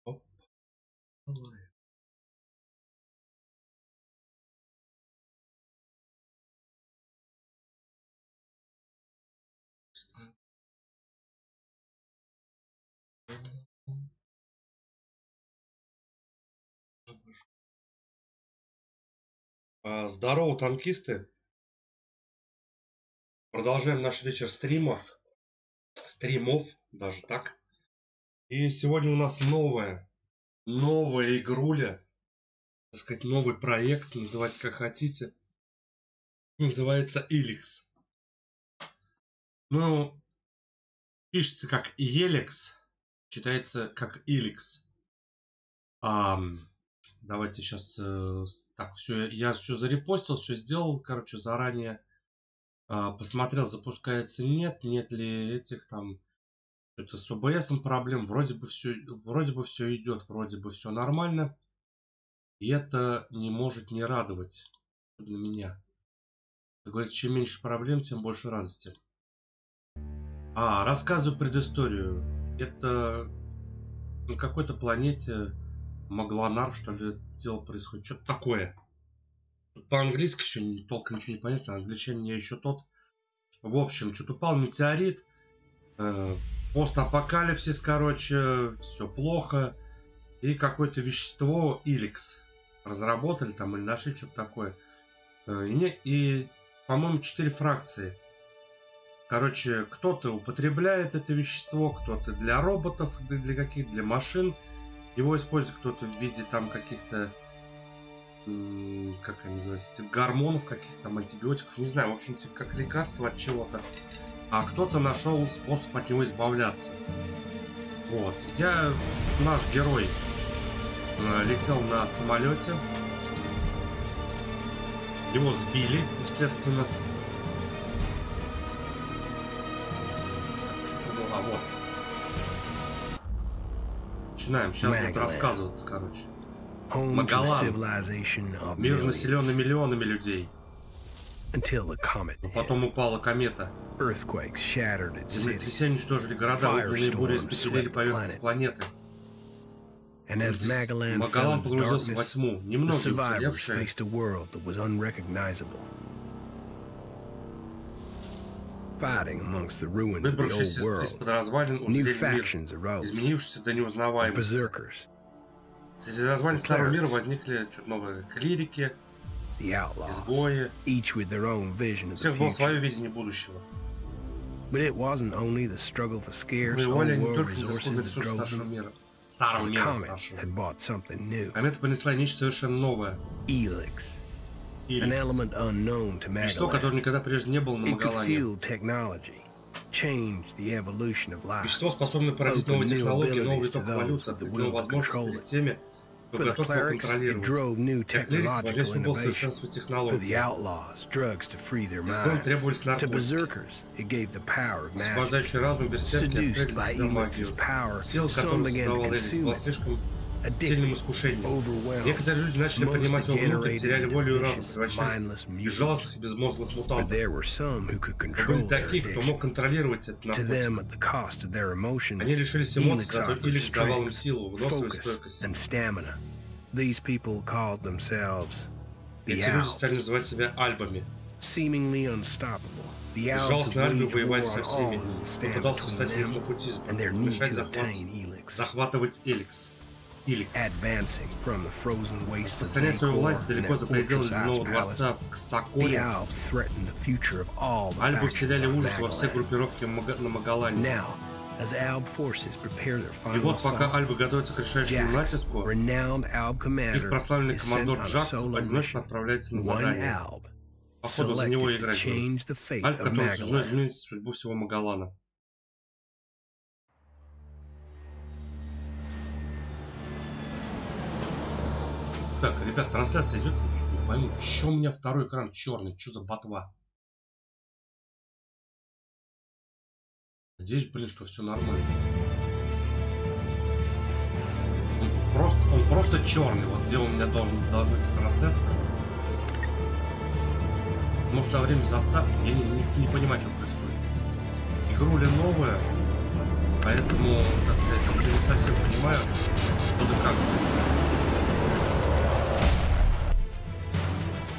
Оп. Здорово, танкисты. Продолжаем наш вечер стримов, даже так. И сегодня у нас новая игруля, так сказать, новый проект, называйте как хотите. Называется ELEX. Ну, пишется как ELEX, читается как ELEX. Давайте сейчас так, все, я все зарепостил, все сделал, короче, заранее посмотрел, запускается, нет ли этих там, что-то с ОБСом проблем, вроде бы все идет, вроде бы все нормально, и это не может не радовать для меня. Как говорится, чем меньше проблем, тем больше радости. Рассказываю предысторию. Это на какой-то планете Магланар, что ли, дело происходит. Что-то такое. По-английски еще толком ничего не понятно. Англичанин я еще тот. В общем, что-то упал метеорит. Постапокалипсис, короче. Все плохо. И какое-то вещество ELEX разработали там или нашли что-то такое. И по-моему, 4 фракции. Короче, кто-то употребляет это вещество, кто-то для роботов, для каких-то, для машин. Его использует кто-то в виде там каких-то, как они называются, типа гормонов, каких-то там антибиотиков, не знаю, в общем, типа как лекарство от чего-то. А кто-то нашел способ от него избавляться. Вот. Наш герой летел на самолете. Его сбили, естественно. Вот. Начинаем. Сейчас будет рассказываться, короче. Магалан. Мир населенный миллионами людей. Но потом упала комета. Землетрясения уничтожили города, огненные бури испепелили поверхность планеты. Магалан погрузился во тьму. Немногие уцелевшие выбравшись из-под развалин, узрели мир, изменившийся до неузнаваемости. Среди развалин старого мира возникли что-то новые клирики, изгои. У всех было свое видение будущего. Воевали они только за исходные ресурсы старого мира. Комета понесла нечто совершенно новое. Вещество, которое никогда прежде не было на Магалане. Вещество, способное породить новые технологии, новый виток эволюции, открыть возможности перед теми, кто готов его контролировать. Для клириков важнейшим было совершенствовать технологии. Изгоям требовались наркотики. Освобождающий разум берсерки открыли для себя магию. Сила, которую создавал Эликс, была слишком сильным искушением. Некоторые люди начали принимать его внутрь, теряли волю и разум, превращались в безжалостных и безмозглых мутантов. Были такие, кто мог контролировать этот наркотик. Они лишились эмоций, зато ELEX давал им силу, выносливость и стойкость. Эти люди стали называть себя альбами. Безжалостные альбы воевали со всеми, кто пытался встать у них на пути, мешать захватывать ELEX. Распространять свою власть далеко за пределы Ледяного дворца в Ксакоре. Альбы вселяли ужас во все группировки на Магалане. И вот пока Альбы готовятся к решающему натиску, их прославленный командор Джакс одиночно отправляется на задание. Походу за него играть будут. Альб, который суждено изменить судьбу всего Магалана. Так, ребят, трансляция идет, я что-то не пойму. Почему у меня второй экран черный? Что за ботва? Надеюсь, блин, что все нормально. Он просто черный. Вот где у меня должна быть трансляция. Может, во время заставки я не понимаю, что происходит. Игруля новая, поэтому, так сказать, еще не совсем понимаю, что да как здесь.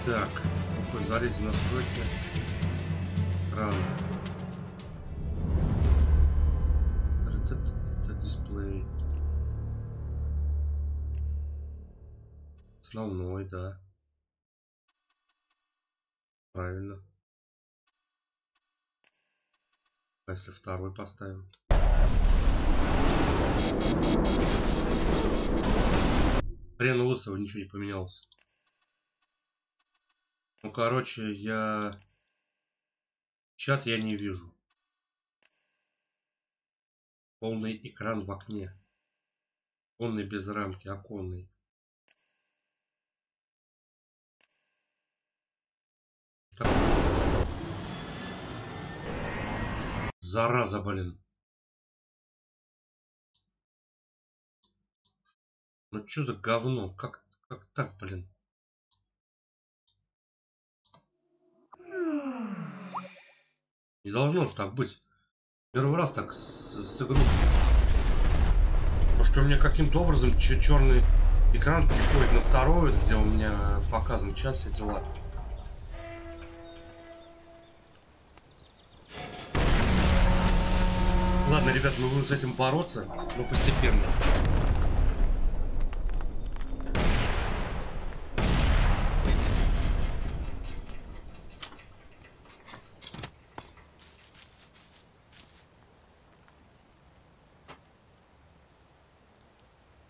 Так, какой залез в настройки. Экран. Это дисплей. Основной, да. Правильно. А если второй поставим? Хрен лысого, ничего не поменялось. Ну, короче, чат я не вижу. Полный экран в окне. Оконный без рамки, оконный. Так. Зараза, блин. Ну что за говно? Как так, блин? Не должно же так быть. Первый раз так с игрушкой. Потому что у меня каким-то образом черный экран переходит на второй, где у меня показан чат, все дела. Ладно, ребят, мы будем с этим бороться, но постепенно.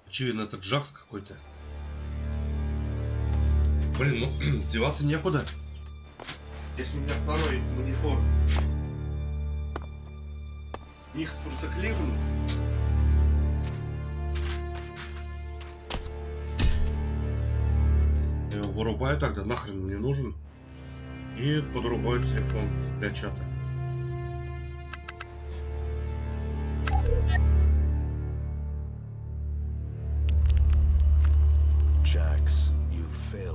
Очевидно, это Джакс какой-то. Блин, ну, деваться некуда. Если у меня второй монитор них фурцеклирует. Я его вырубаю тогда, нахрен мне нужен. И подрубаю телефон для чата.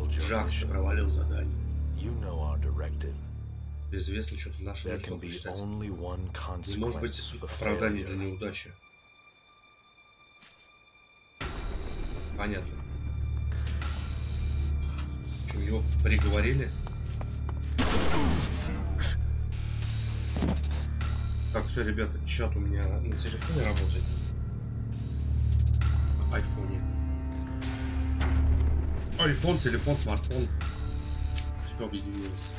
Джакс провалил задание. Известно, что-то наше нужно почитать. Не может быть оправданий для неудачи. Понятно. Что, его приговорили? Так, все, ребята, чат у меня на телефоне работает. На айфоне. Айфон, телефон, смартфон. Все объединилось.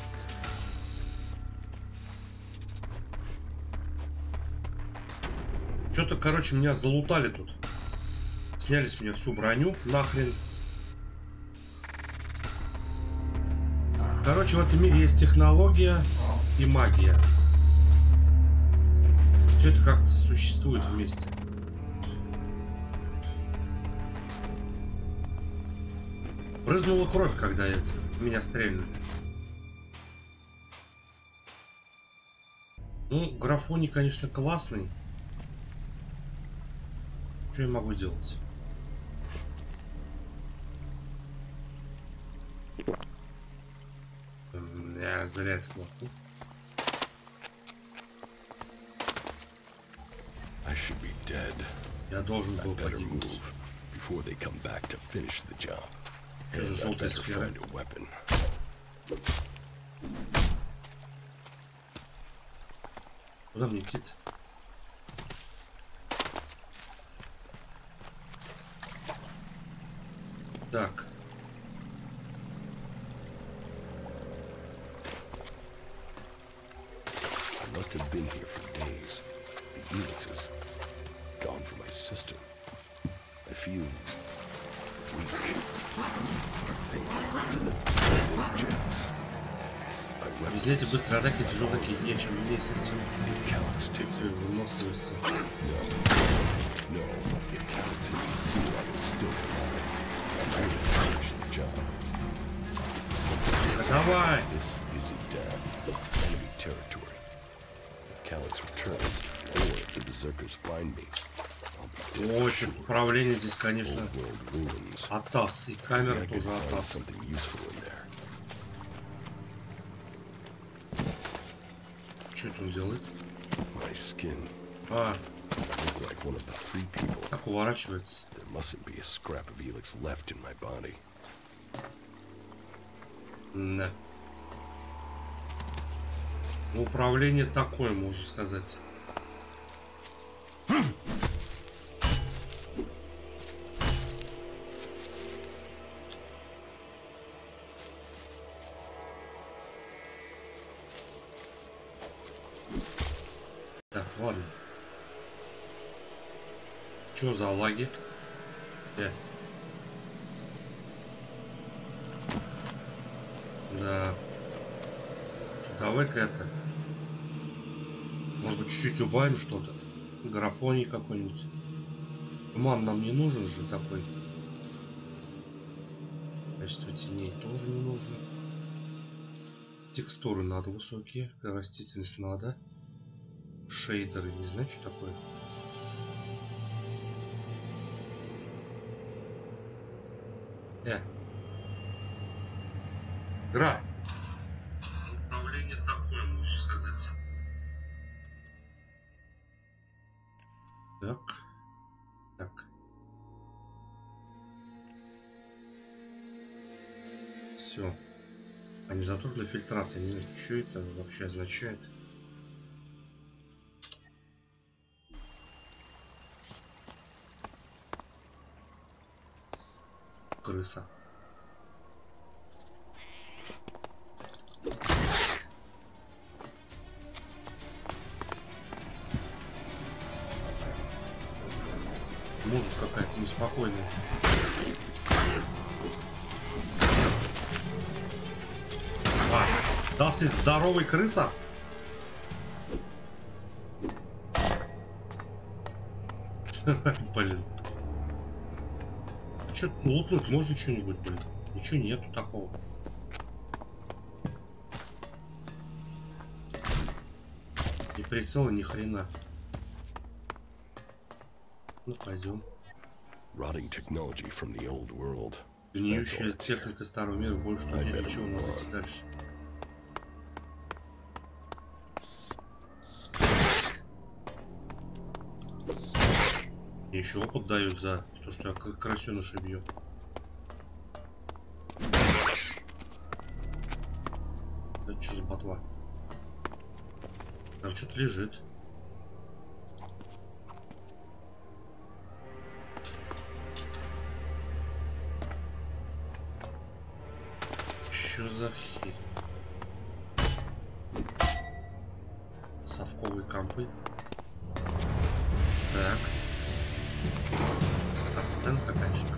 Что-то, короче, меня залутали тут. Сняли с меня всю броню, нахрен. Короче, в этом мире есть технология и магия. Все это как-то существует вместе. Брызнула кровь, когда меня стрельнули. Ну, графоний, конечно, классный. Что я могу делать? Я зря это кнопку. Я должен был погибнуть. Что за желтая сфера? Куда мне идти-то? Так. I must have been here for days. The ELEX is gone from my system. I feel weak. I think Jax. Везде эти быстрые атаки, тяжелые атаки, не чем мне с этим. Все, выносливости. Давай! Очень управление здесь, конечно, атас. И камера тоже атас. Что это он делает? А, look like one of the 3 people. Так уворачивается. There mustn't be a scrap of ELEX left in my body. Да. Управление такое, можно сказать. Так, ладно. Что за лаги? Да. Давай-ка это. Может быть, чуть-чуть убавим что-то. Графоний какой-нибудь. Туман нам не нужен же такой. Качество теней тоже не нужно. Текстуры надо высокие. Растительность надо. Шейдеры, не знаю, что такое. Игра. Управление такое, можно сказать. Так. Так. Все. А не затор для фильтрации. Нет, что это вообще означает? Крыса. Музыка какая-то неспокойная. Das ist здоровый крыса? Блин. А что, лутнуть можно что-нибудь, блин? Ничего нету такого. И прицела ни хрена. Ну, пойдем. Гниющая техника старого мира, больше нет ничего, надо идти дальше. Еще опыт дают за то, что я крысеныша бью. Это что за ботва? Там что-то лежит. Что за херь? Совковые компы. Так. Отсценка, конечно.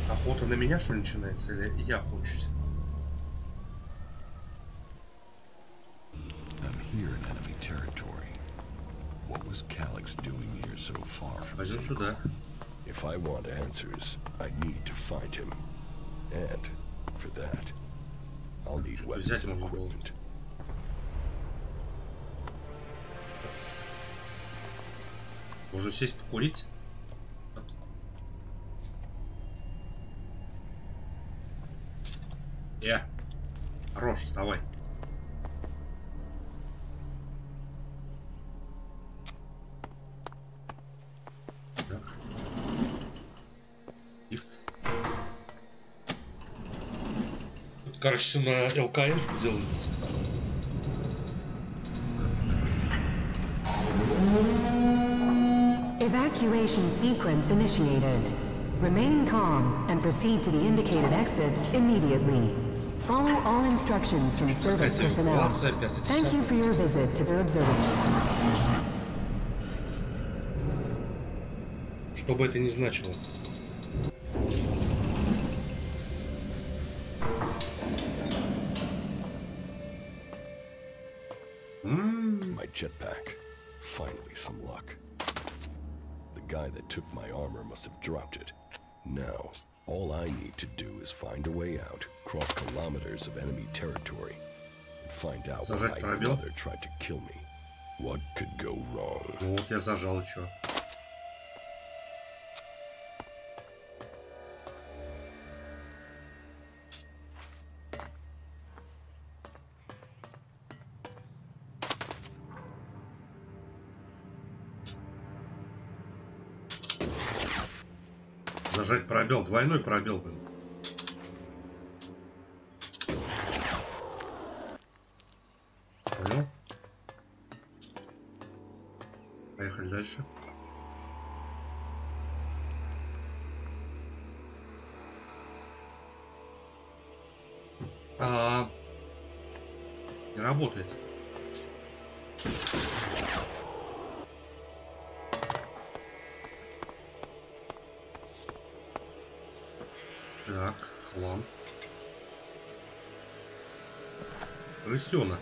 Охота на меня, что ли, начинается? Или я охочусь? Пойдем сюда. If I want answers, I need to find him. And for that, I'll need weapons and equipment. Можно сесть покурить? Хорош, вставай. Так. Лифт. Тут, короче, на ЛКМ что делается. Evacuation sequence initiated. Remain calm and proceed to the indicated exits immediately. Follow all instructions from service personnel. Thank you for your visit to the observatory. Что бы это ни значило. My jetpack. Finally some luck. The guy that took my armor must have dropped it. Now, all I need to do is find a way out, cross kilometers of enemy territory, and find out why my brother tried to kill me. What could go wrong? Ну вот я зажал, чё. Нажать пробел, двойной пробел, блин. Понял? Поехали дальше. Не работает. Так, хлам. Крысёна.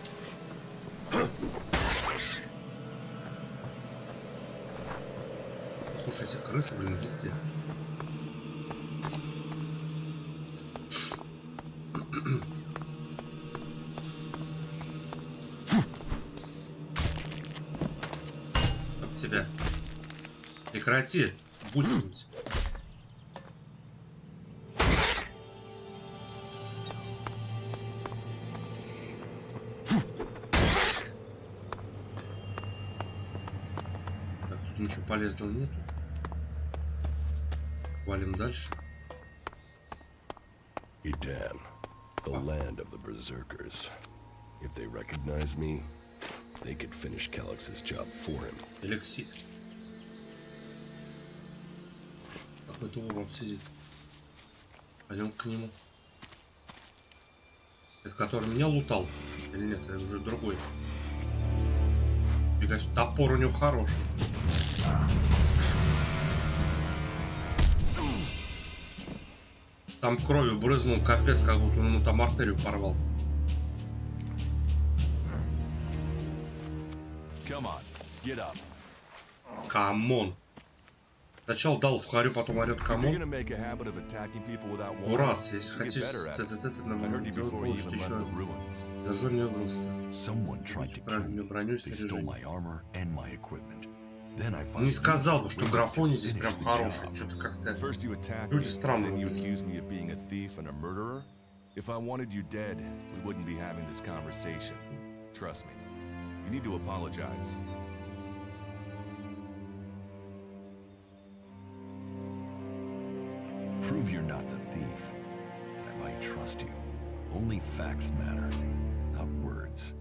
Слушайте, крысы, блин, везде. Об тебя. Прекрати. Будь-нибудь. Ничего полезного нету. Валим дальше. Idan, the land of the berserkers. If they recognize me, they could finish Calix's job for him. Элексит. Какой-то урод сидит. Пойдем к нему. Это который меня лутал? Или нет? Это уже другой. Топор у него хороший. Там кровью брызнул, капец, как будто он ему там артерию порвал. Камон. Сначала дал в харю, потом орет камон. Ураз, если хотите, это нам делать получит еще зазорные области. Правильную броню снаряжение. Не сказал бы, что графоний здесь прям хороший. Что-то как-то люди странные выглядят. Prove you're not the thief, and I might trust you. Only facts matter, not words.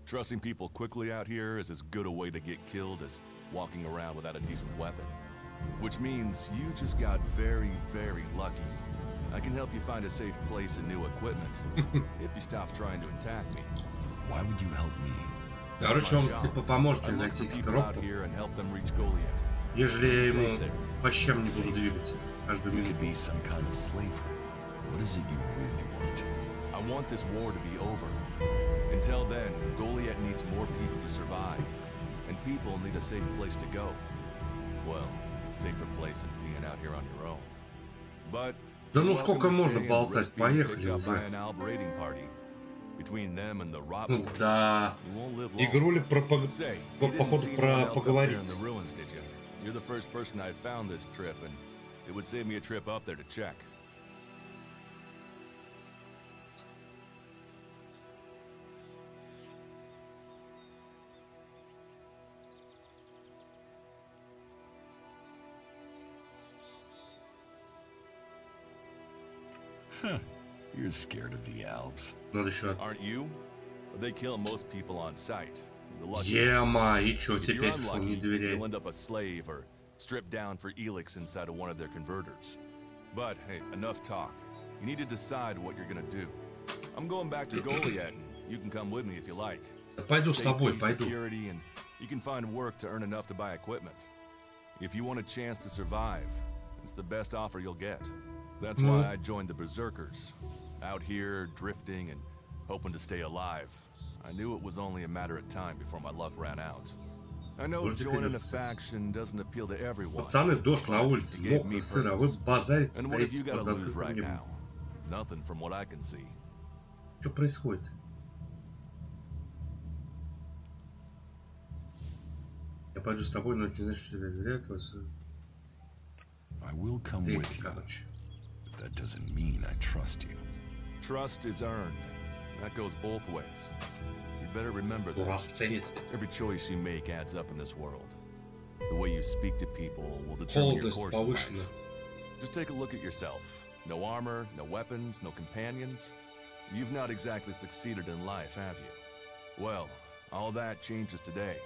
Trusting people quickly out here is as good a way to get killed as walking around without a decent weapon. Which means you just got very, very lucky. I can help you find a safe place and new equipment if you stop trying to attack me. Why would you help me? Короче, он типа поможет мне найти экипировку, ежели я ему по щам не буду двигаться каждую минуту. I want this war to be over. Until then, Goliath needs more people to survive, and people need a safe place to go. Well, a safer place than being out here on your own. But да ну сколько можно болтать? Поехали уже. Ну да. Игрули про походу про поговорить. You're the first person I found this trip, and it would save me a trip up there to check. You're scared of the Alps. Aren't you? They kill most people on sight. Ема, и чё теперь, что не доверяй? You'll end up a slave or stripped down for ELEX inside of one of their converters. But hey, enough talk. You need to decide what you're gonna do. I'm going back to Goliath, and you can come with me if you like. Пойду с тобой, пойду. And you can find work to earn enough to buy equipment. If you want a chance to survive, it's the best offer you'll get. That's why I joined the Berserkers. Out here, drifting and hoping to stay alive. I knew it was only a matter of time before my luck ran out. I know joining a faction doesn't appeal to everyone. Пацаны, дождь на улице, мокро, сыро, вы базарите, стоите под открытым небом. Nothing from what I can see. Что происходит? Я пойду с тобой, но это не значит, что тебя доверяют вас. I will come with you. That doesn't mean I trust you. Trust is earned. That goes both ways. You better remember that. Every choice you make adds up in this world. The way you speak to people will determine your course in life. Just take a look at yourself. No armor, no weapons, no companions. You've not exactly succeeded in life, have you? Well, all that changes today.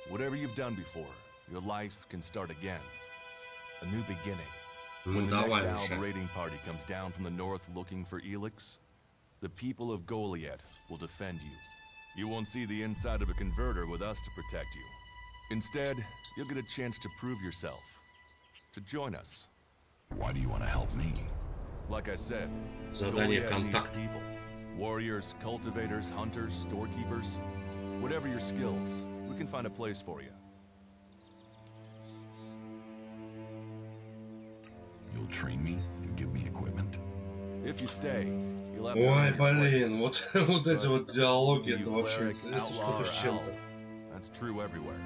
Whatever you've done before, your life can start again. A new beginning. When the next Alb raiding party comes down from the north looking for ELEX, the people of Goliath will defend you. You won't see the inside of a converter with us to protect you. Instead, you'll get a chance to prove yourself. To join us. Why do you want to help me? Like I said, Задание Goliath needs контакт. people. Warriors, cultivators, hunters, storekeepers. Whatever your skills, we can find a place for you. You'll train me and give me equipment? If you stay, you'll have to Ой, earn your place. блин, вот эти вот диалоги, Be это you вообще, cleric, это outlaw, что-то or с чем-то. owl. That's true everywhere.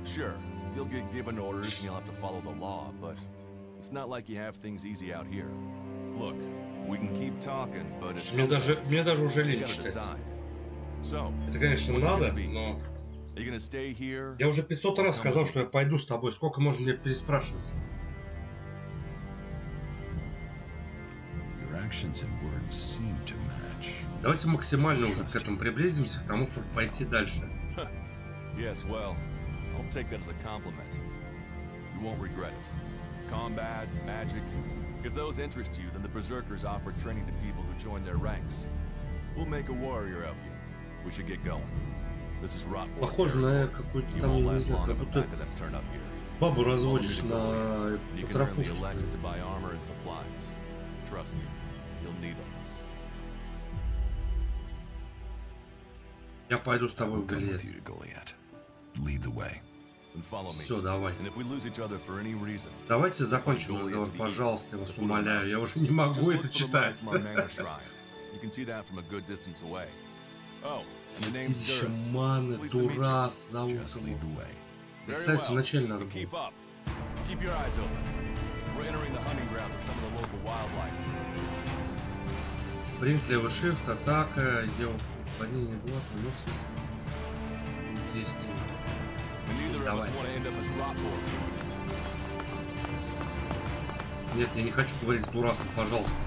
Sure, you'll get given orders and you'll have to follow the law, but it's not like you have things easy out here. Look, we can keep talking, but it's Мне даже уже лень читать. So, Это, конечно, what's it надо, gonna be? но Are you gonna stay here? я уже 500 раз сказал, что я пойду с тобой. Сколько можно мне переспрашивать? Your actions and words seem to match. Давайте максимально уже к этому приблизимся, к тому, чтобы пойти дальше. Yes, well, I'll take that as a compliment. You won't regret it. Combat, magic. If those interest you, then the Berserkers offer training to people who join their ranks. We'll make a warrior of you. We should get going. This is Rockport Похоже на territory. какую-то You там, won't не last знаю, long как if a будто pack of them turn up here. бабу Follow me разводишь to на Goliath. You can earn the тропушку. elected to buy armor and supplies. Trust me, you'll need them. Я пойду с тобой I'll в come Гoliath. with you to Goliath. Lead the way. And follow me. Все, давай. And if we lose each other for any reason, Давайте закончим разговор, пожалуйста, я вас умоляю. Я уже не могу это читать. You can see that from a good distance away. Oh, the name's Святилище Durrus. маны, Pleased to meet you. Дурас, зовут Just lead его. the way. Very Представьте, well. вначале надо Keep было. up. Keep your eyes open. We're entering the hunting grounds of some of the local wildlife. Спринт, левый shift, атака, его падение блока, ну, в смысле, действие. And neither of us want to end up as Rockport food. Нет, я не хочу говорить с Дурасом, пожалуйста.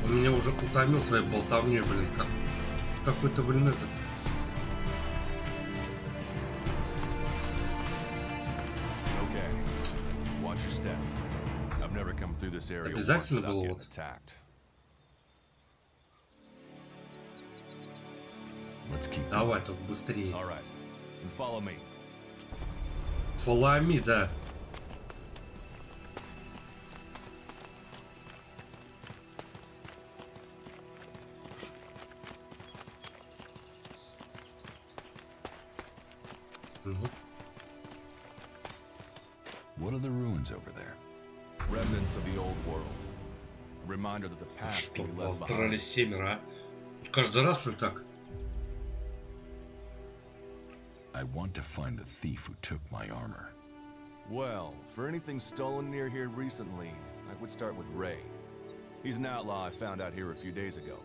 Он меня уже утомил своей болтовней, блин, как какой-то, блин, этот. Okay. Watch your step. I've never come through this area once Обязательно without было getting вот. attacked. Let's keep Давай, только быстрее. All right. And follow me. Follow me, да. What are the ruins over there? Remnants of the old world. A reminder that the past Что, can be left behind. дрались семеро, а? Каждый раз, что ли, так? I want to find the thief who took my armor. Well, for anything stolen near here recently, I would start with Ray. He's an outlaw I found out here a few days ago.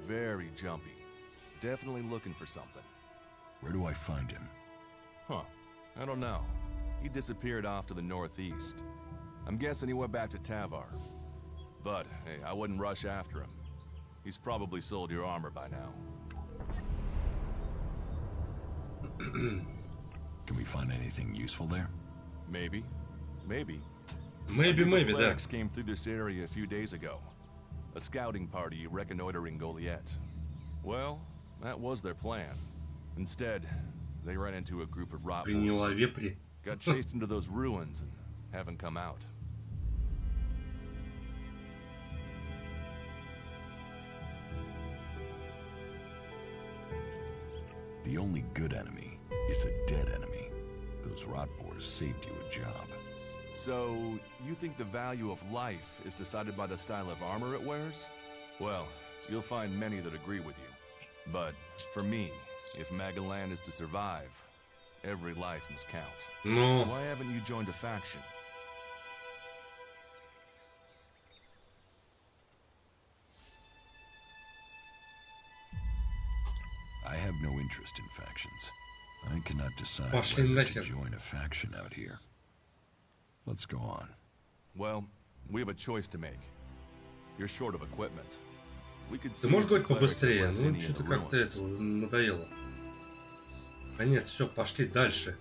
Very jumpy. Definitely looking for something. Where do I find him? Huh. I don't know. He disappeared off to the northeast. I'm guessing he went back to Tavar. But, hey, I wouldn't rush after him. He's probably sold your armor by now. Can we find anything useful there? Maybe. Maybe. Maybe, да. ELEX came through this area a few days ago. A scouting party reconnoitering Goliath. Well, that was their plan. Instead, they ran into a group of rot Приняла wolves. вепри. Got chased into those ruins and haven't come out. The only good enemy is a dead enemy. Those rot boars saved you a job. So, you think the value of life is decided by the style of armor it wears? Well, you'll find many that agree with you. But, for me, if Magalan is to survive, every life must count. Но Why haven't you joined a faction? I have no interest in factions. I cannot decide Пошли whether to нахер. join a faction out here. Let's go on. Well, we have a choice to make. You're short of equipment. We could Ты see можешь if the говорить clerics have побыстрее? left Ну, any in что-то the как-то ruins. это уже надоело. А нет, все, пошли дальше.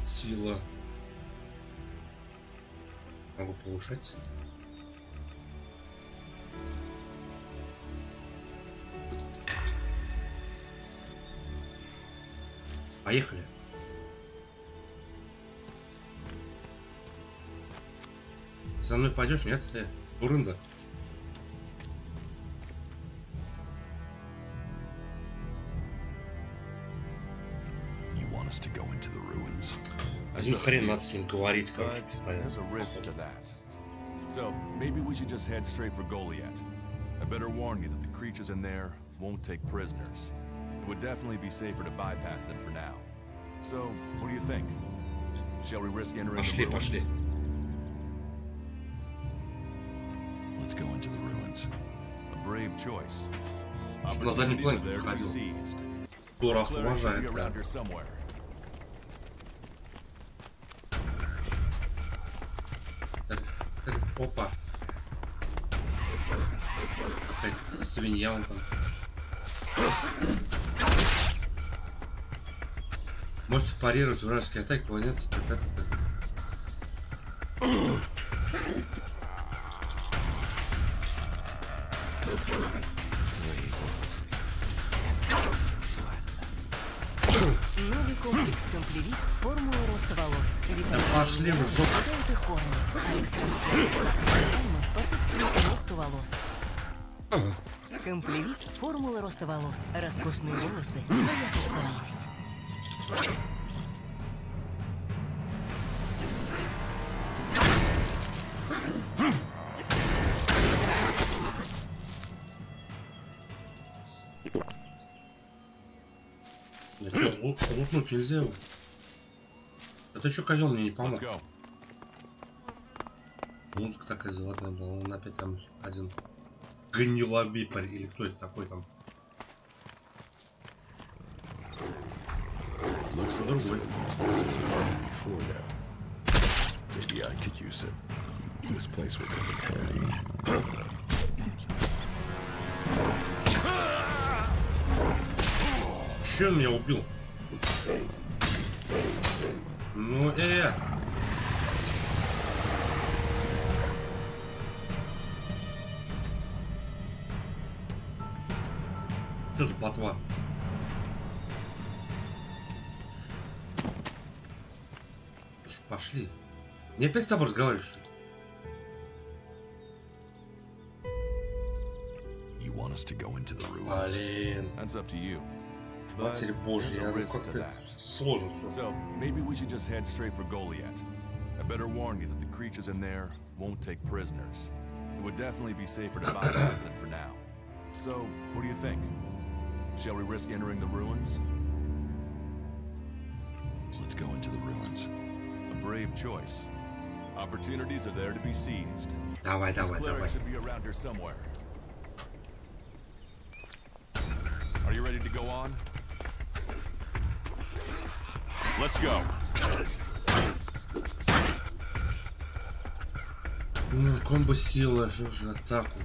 Сила. Могу повышать. Поехали. За мной пойдешь, нет? Дурында. You want us to go into the ruins? Один хрен надо с ним говорить, короче, постоянно. There's a risk to that. So maybe we should just head straight for Goliath. I better warn you that the creatures in there won't take prisoners. It would definitely be safer to bypass them for now. So, what do you think? Shall we risk entering the ruins? Пошли. Let's go into the ruins. A brave choice. На заднем Opportunities плане are there to be ходил. seized. Кто раз Clerics should be уважает. around here somewhere. Опа. Какая-то свинья вон там. Можете парировать вражеские атаки, уклоняться. Новый комплекс комплевит формула роста волос. Пошли в жопу. Их корни, а экстракт способствует росту волос. Комплевит формула роста волос. Роскошные волосы, своя сексуальность. Лутнуть нельзя его. А ты чё, козел, мне не помог? Музыка такая заводная была. Он опять там один гниловый парень. Или кто это такой там? Другой. Че он меня убил? Ну, Что за ботва? Пошли. Не опять с тобой разговариваешь, что ли? Блин. Матерь Божья, ну как-то сложно все. So maybe we should just head straight for Goliath. I better warn you that the creatures in there won't take prisoners. It would definitely be safer to bypass them for now. So, what do you think? Shall we risk entering the ruins? Let's go into the ruins. A brave choice. Opportunities are there to be seized. Давай. Clerics should be around here somewhere. Are you ready to go on? Let's go. Комбо сила, атаку.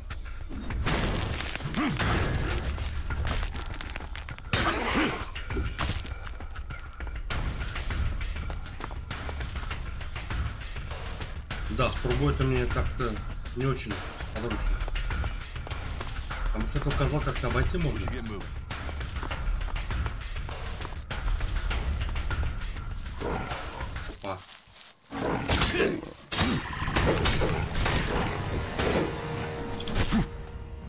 Да, с трубой это мне как-то не очень подручно. Потому что это указал, как-то обойти можно. Опа.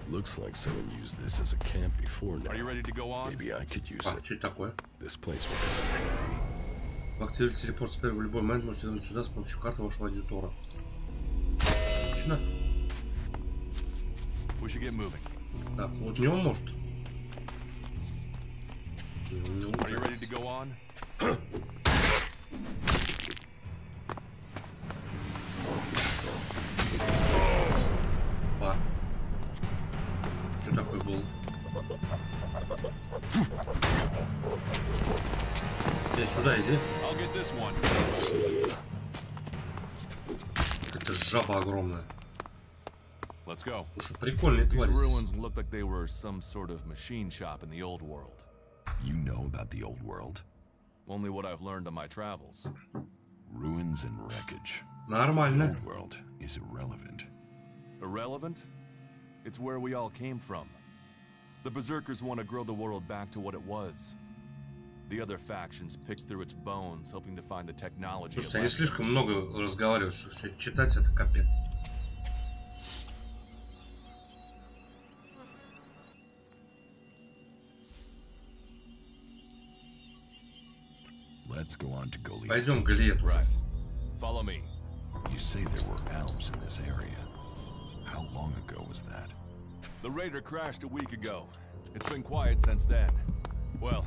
Looks like someone used this as a camp before now. Are you ready to go on? Maybe I could use it. Что это такое? This place will come in handy. Активируйте телепорт теперь в любой момент, можете вернуть сюда с помощью карты вашего аудитора. Отлично. We should get moving. Так, вот него может. Are you ready to go on? Что такое было? Сюда иди. Это жаба огромная. Слушай, прикольные твари здесь. You know about the old world? Only what I've learned on my travels. Ruins and wreckage. Нормально. The old world is irrelevant. Irrelevant? It's where we all came from. The Berserkers want to grow the world back to what it was. The other factions pick through its bones, hoping to find the technology. Слушайте, они слишком много разговаривают, что все читать это капец. Let's go on to Goliath. Пойдем к Голиафу. Right. Follow me. You say there were Alps in this area. How long ago was that? The raider crashed a week ago. It's been quiet since then. Well,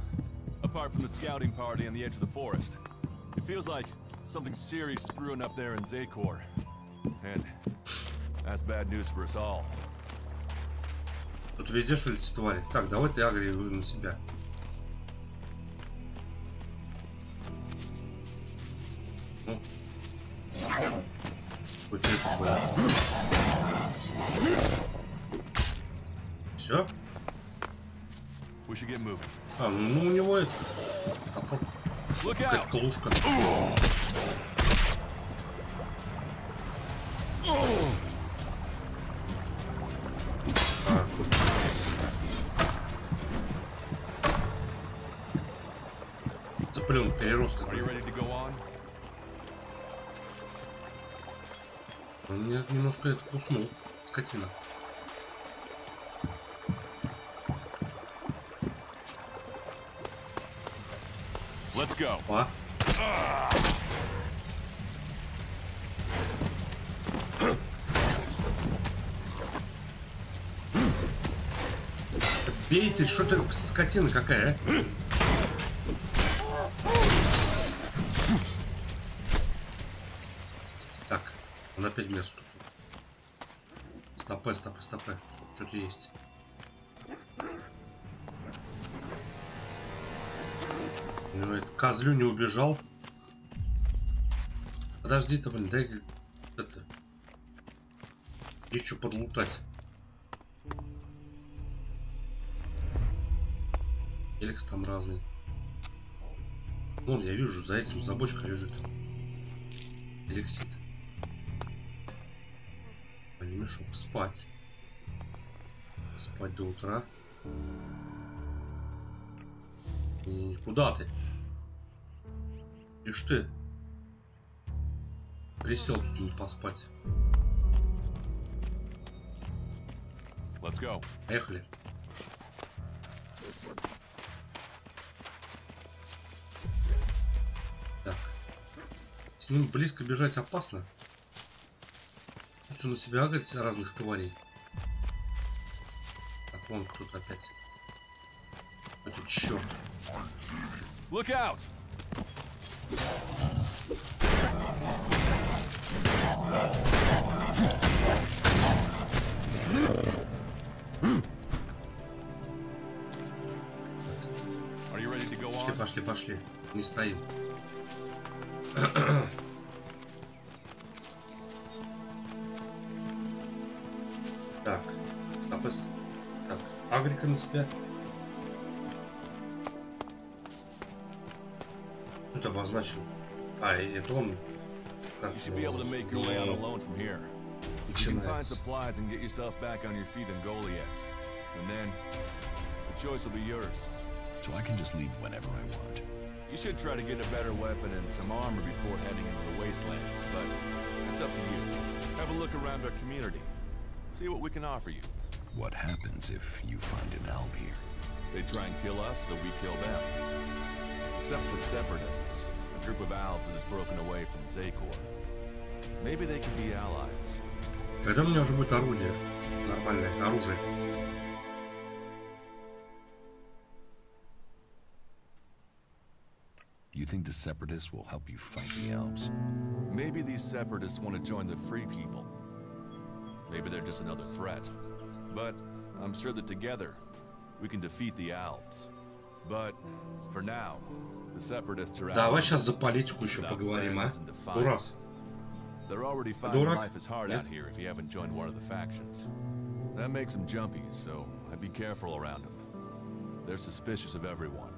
apart from the scouting party on the edge of the forest. It feels like something serious is brewing up there in Zakor. And that's bad news for us all. Тут везде шутятся твари. Так, давай ты агри на себя. Ну. Вот это было. Все? А, ну у него это... Какая-то лужка. Цыпленок переросток. Он меня немножко это куснул, скотина. Let's go. А? Бей ты, что ты, скотина какая, а? Так, он опять меня ступил. Стопэ. Что-то есть. Ну, этот козлю не убежал. Подожди-то, блин, дай это... Еще подлутать. ELEX там разный. Вон, я вижу, за этим за бочкой лежит. Элексит. А не мешок. Спать. Спать до утра. И куда ты? Ишь ты. Присел тут не поспать. Let's go. Поехали. Так. С ним близко бежать опасно. Все на себя агрить разных тварей. Так, вон кто-то опять. Это черт. Look out! Are you ready to go on? Пошли. Не стоим. Так. Апс. Так. Агрика на себя. Тут обозначил. А, это он. Как начинается. So I can just leave whenever I want. You should try to get a better weapon and some armor before heading into the wastelands, but it's up to you. Have a look around our community. See what we can offer you. What happens if you find an Alp here? They try and kill us, so we kill them. Except the Separatists, a group of Alps that has broken away from Zakor. Maybe they can be allies. Когда у меня уже будет орудие? Нормальное оружие. You think the Separatists will help you fight the Alps? Maybe these Separatists want to join the Free People. Maybe they're just another threat. But I'm sure that together, we can defeat the Alps. But for now, the Давай сейчас за политику еще поговорим, а? Дурас. They're already finding life is hard out here if you haven't joined one of the factions. That makes them jumpy, so I'd be careful around them. They're suspicious of everyone.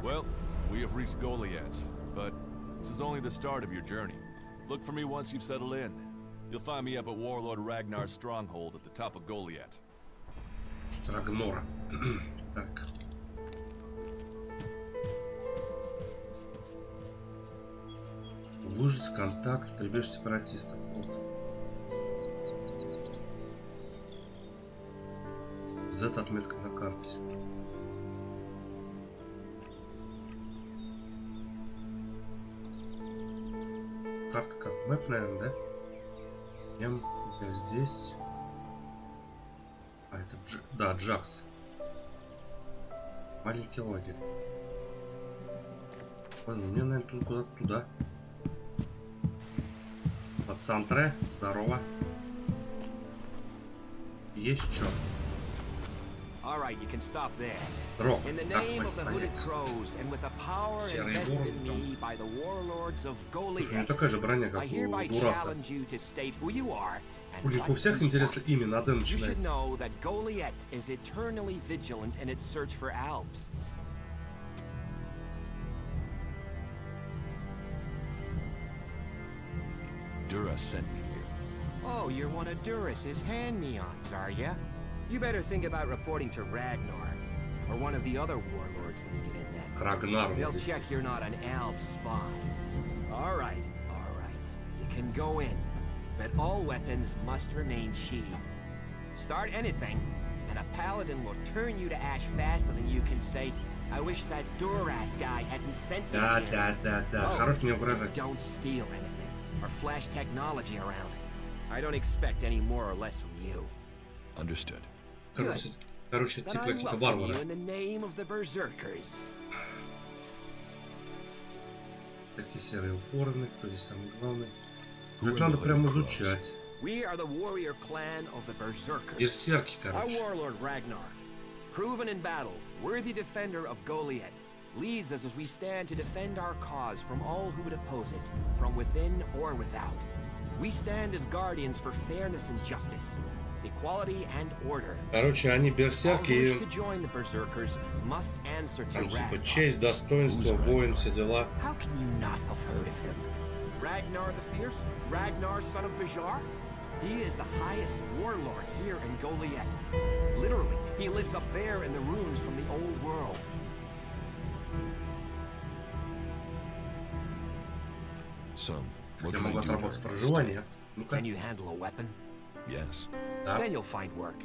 Well, we have reached Goliath, but this is only the start of your journey. Look for me once you've settled in. You'll find me up at Warlord Ragnar's stronghold at the top of Goliath. Рагнора. Так. Выжить, контакт, прибежь сепаратистов. Вот. Z отметка на карте. Карта как мэп, наверное, да? М, теперь здесь. А это да, Джакс. Маленький лагерь. Ой, мне, наверное, тут куда-то туда. Пацантре, здорово. Есть что? Рок, как вы стоите? Серый ворон. Слушай, у меня такая же броня, как у Дураса. У них у всех интересно имя, на Д начинается. Duras sent me here. Oh, you're one of Duras's hand-me-ons, are ya? You better think about reporting to Ragnar, or one of the other warlords when you get in there. Ragnar. They'll check you're not an Alb spy. All right. You can go in, but all weapons must remain sheathed. Start anything, and a paladin will turn you to ash faster than you can say, I wish that Duras guy hadn't sent me here. Да. Хорош не угрожать. Don't steal anything. Or flash technology around. I don't expect any more or less from you. Understood. Короче, типа какие-то варвары. In the name of the berserkers. Такие серые формы, кто здесь самый главный. Это надо прям изучать. We are the warrior clan of the berserkers. Берсерки, Our короче. warlord Ragnar, proven in battle, worthy defender of Goliath, leads us as we stand to defend our cause from all who would oppose it, from within or without. We stand as guardians for fairness and justice, equality and order. Короче, они берсерки и to join the berserkers must answer to там типа Ragnar. честь, достоинство, воин, все дела. How can you not have heard of him? Ragnar the Fierce, Ragnar son of Bajar? He is the highest warlord here in Goliath. Literally, he lives up there in the ruins from the old world. Я могу отработать проживание. Can you handle a weapon? Yes. Then you'll find work.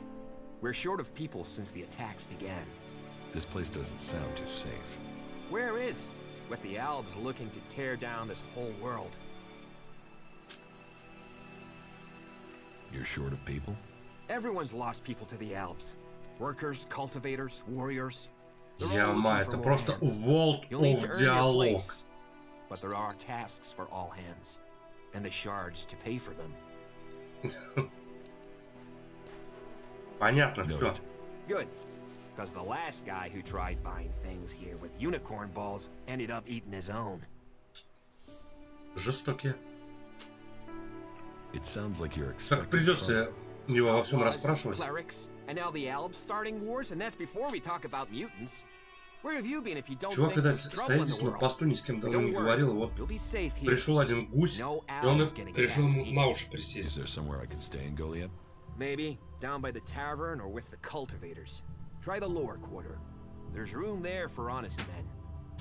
We're short of people since the attacks began. This place doesn't sound too safe. Where is? With the Albs looking to tear down this whole world. You're short of people? Everyone's lost people to the Albs. Workers, cultivators, warriors. Яма, это просто World of диалог. But there are tasks for all hands, and the shards to pay for them. Понятно, все. Good, because the last guy who tried buying things here with unicorn balls ended up eating his own. Жестокие. It sounds like you're Так придется его во всем расспрашивать. And now the Albs starting wars, and that's before we talk about mutants. Where have you been if you don't Чувак, think когда there's trouble стоит in здесь the на world? посту, ни с кем давно не говорил, вот пришел один гусь, и он решил ему на уши присесть. Is there somewhere I can stay in Goliath? Maybe down by the tavern or with the cultivators. Try the lower quarter. There's room there for honest men.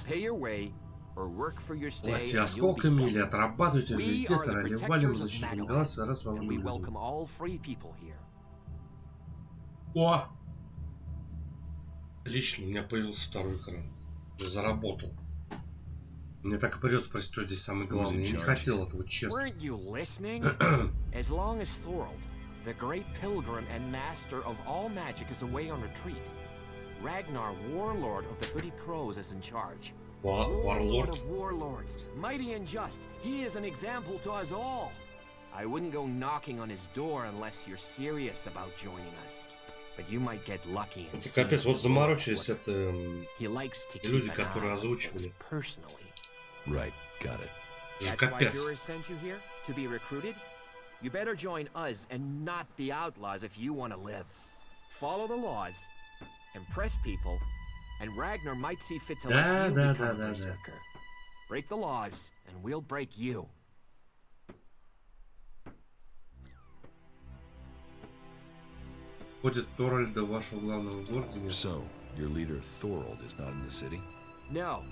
Pay your way or work for your stay. Плати осколками или отрабатывайте везде, тролливали, защитим глаз, раз вам we welcome all free people here. О! Отлично, у меня появился второй экран. Я заработал. Мне так и придется спросить, кто здесь самый главный. Я не хотел этого, честно. As long as Thorold, the great pilgrim and master of all magic, is away on retreat, Ragnar, warlord of the Hooded Crows, is in charge. Warlord of warlords, mighty and just. He is an example to us all. I wouldn't go knocking on his door unless you're serious about joining us. Капец, вот заморочились это люди, которые озвучивали. Right, got it. Же капец. You better join us and not the outlaws if you want to live. Follow the laws, impress people, and Ragnar might see fit to let you become a berserker. Break the laws, and we'll break you. Ходит Торальда вашего главного города. So, your leader Thorold is not in the city? No.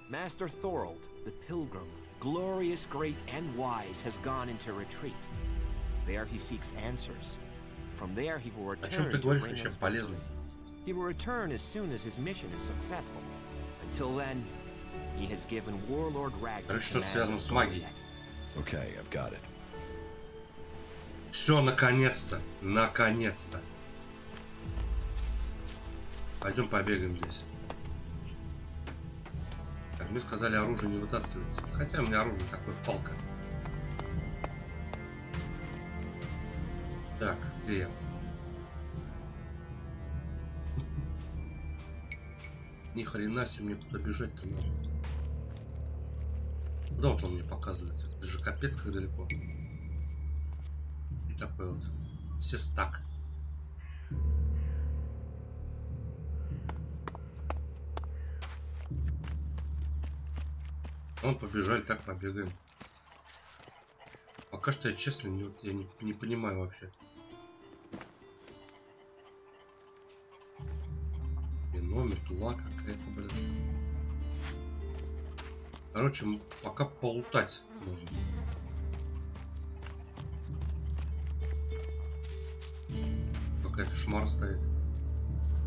Master Thorold, the pilgrim, glorious, great, and wise, has gone into retreat. There he seeks answers. From there he will return to bring us victory. He will return as soon as his mission is successful. Until then, he has given Warlord Ragnar command. Okay, I've got it. Все, наконец-то, наконец-то. Пойдем побегаем здесь. Как мы сказали, оружие не вытаскивается. Хотя у меня оружие такое, палка. Так, где я? Ни хрена себе, мне куда бежать-то надо. Куда вот он мне показывает? Это же капец, как далеко. И такой вот. Все стак. Вон побежали, так побегаем. Пока что я честно я не понимаю вообще. И номер, тула какая-то, блин. Короче, пока полутать нужно. Какая-то шмара стоит.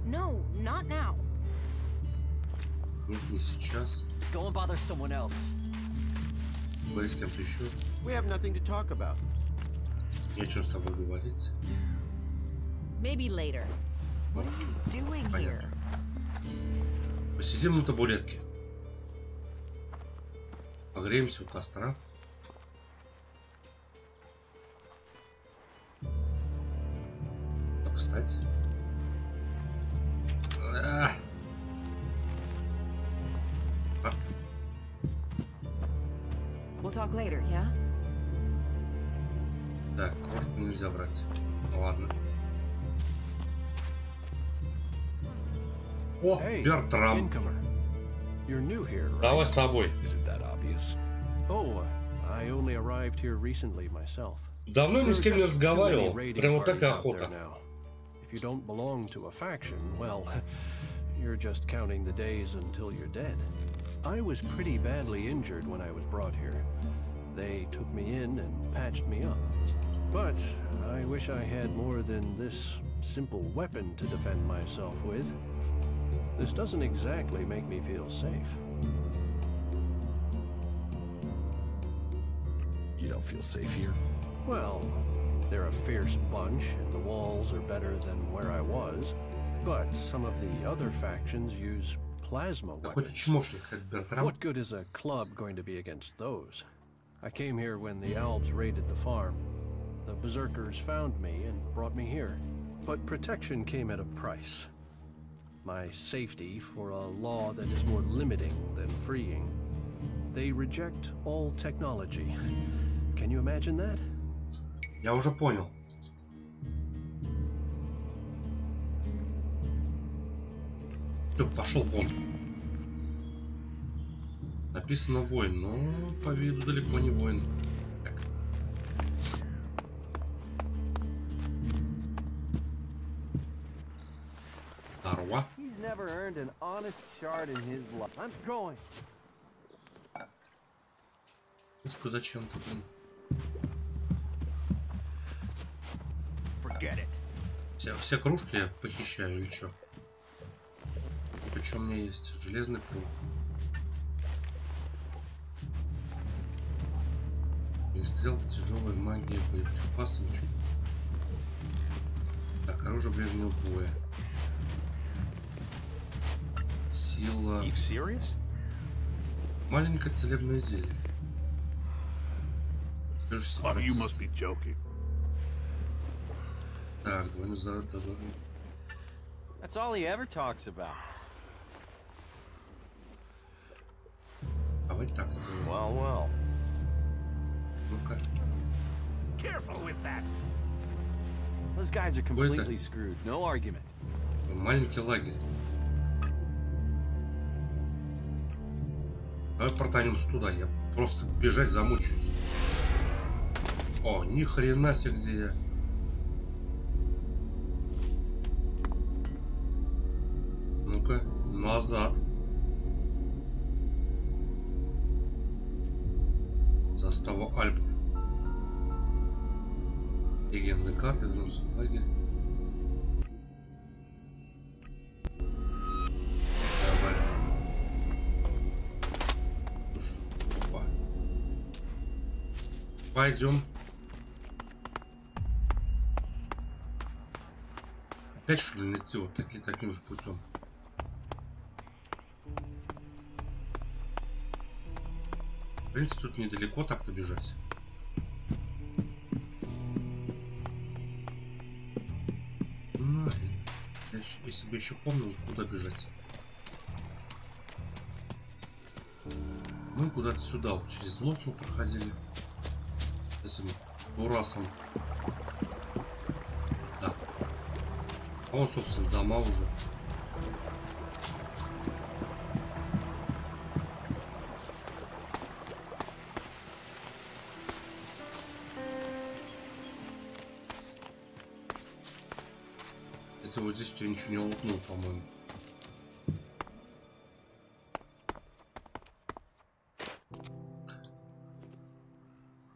No, not now. Нет, не сейчас. Go and bother someone else. Говори с кем-то еще. We have nothing to talk about. Нечего с тобой говорить. Maybe later. What are you doing here? Посидим на табуретке. Погреемся у костра. Так, кстати. We'll talk later, yeah? Так, крошку нельзя брать. Ладно. О, Бертрам. Давай с тобой. Давно ни с кем не разговаривал. Прям вот такая охота. If you don't belong to a faction, well, you're just counting the days until you're dead. I was pretty badly injured when I was brought here. They took me in and patched me up. But I wish I had more than this simple weapon to defend myself with. This doesn't exactly make me feel safe. You don't feel safe here? Well, they're a fierce bunch, and the walls are better than where I was. But some of the other factions use plasma weapons. What good is a club going to be against those? I came here when the Alps raided the farm. The berserkers found me and brought me here. But protection came at a price. My safety for a law that is more limiting than freeing. They reject all technology. Can you imagine that? Я уже понял. Ты пошел вон. Написано воин, но по виду далеко не воин. Так. Здорово. Зачем-то, блин. Все кружки я похищаю, и чё? Причем у меня есть железный пруд. Перестрелка, тяжелая магия, боеприпасы, ничего. Так, оружие ближнего боя. Сила. Маленькое целебное зелье. Так, двойной дозорный. That's all he ever talks about. Давай так сделаем. Well, well. Ну-ка. Careful with that. Those guys are completely screwed. No argument. Маленький лагерь. Давай протанемся туда. Я просто бежать замучаюсь. О, ни хрена себе, где я. Ну-ка, назад. Застава Альп. Легенды карты, вернулся в лагерь. Давай. Ну что, опа. Пойдем. Опять что ли идти вот таким же путем? В принципе, тут недалеко так-то бежать. Ну, если бы еще помнил, куда бежать. Мы куда-то сюда, вот через лодку мы проходили. С этим бурасом. Да. А вот, собственно, дома уже. Вот здесь я ничего не лутнул, по-моему.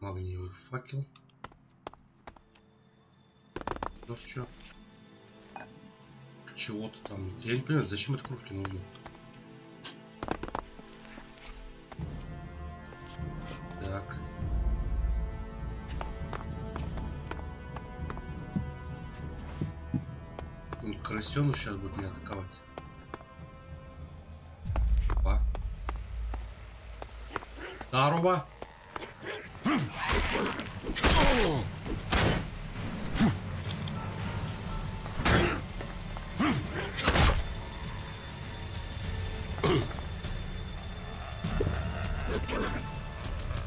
Магниевый факел. Ну что? Чего-то там. Я не понимаю, зачем это кружки нужны. Так. Крысёныш сейчас будет меня атаковать. Опа. Здорово.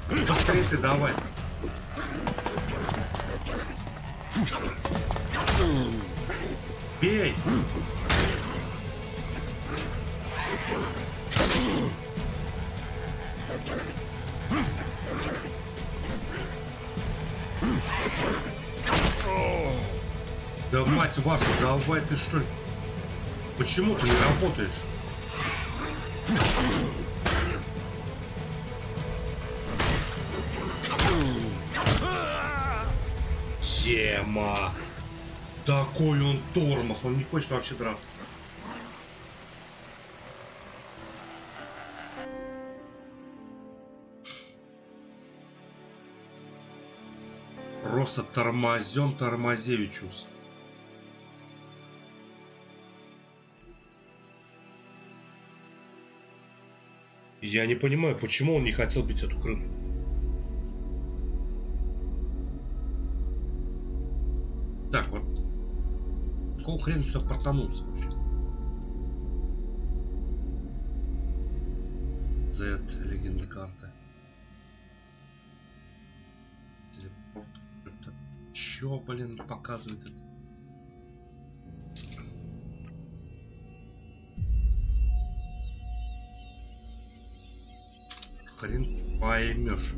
Быстрее ты давай. Бей! Да мать вашу, давай ты что? Почему ты не работаешь? Ема! Такой он тормоз, он не хочет вообще драться. Просто тормозевичус. Я не понимаю, почему он не хотел бить эту крысу. Так вот. Какого хрена сюда портанулся вообще? Z, легенды карты. Телепорт. Это чё, блин, показывает это? Хрен поймешь.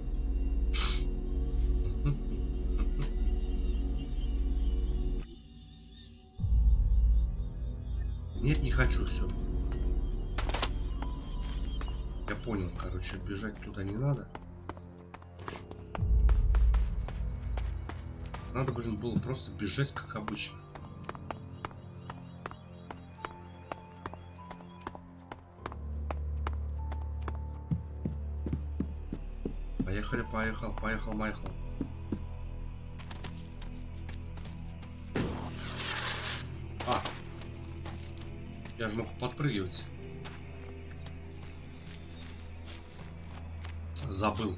Нет, не хочу, все. Я понял, короче, бежать туда не надо. Надо, блин, было просто бежать, как обычно. Поехали, поехал, Майхл. А! Я же мог подпрыгивать. Забыл.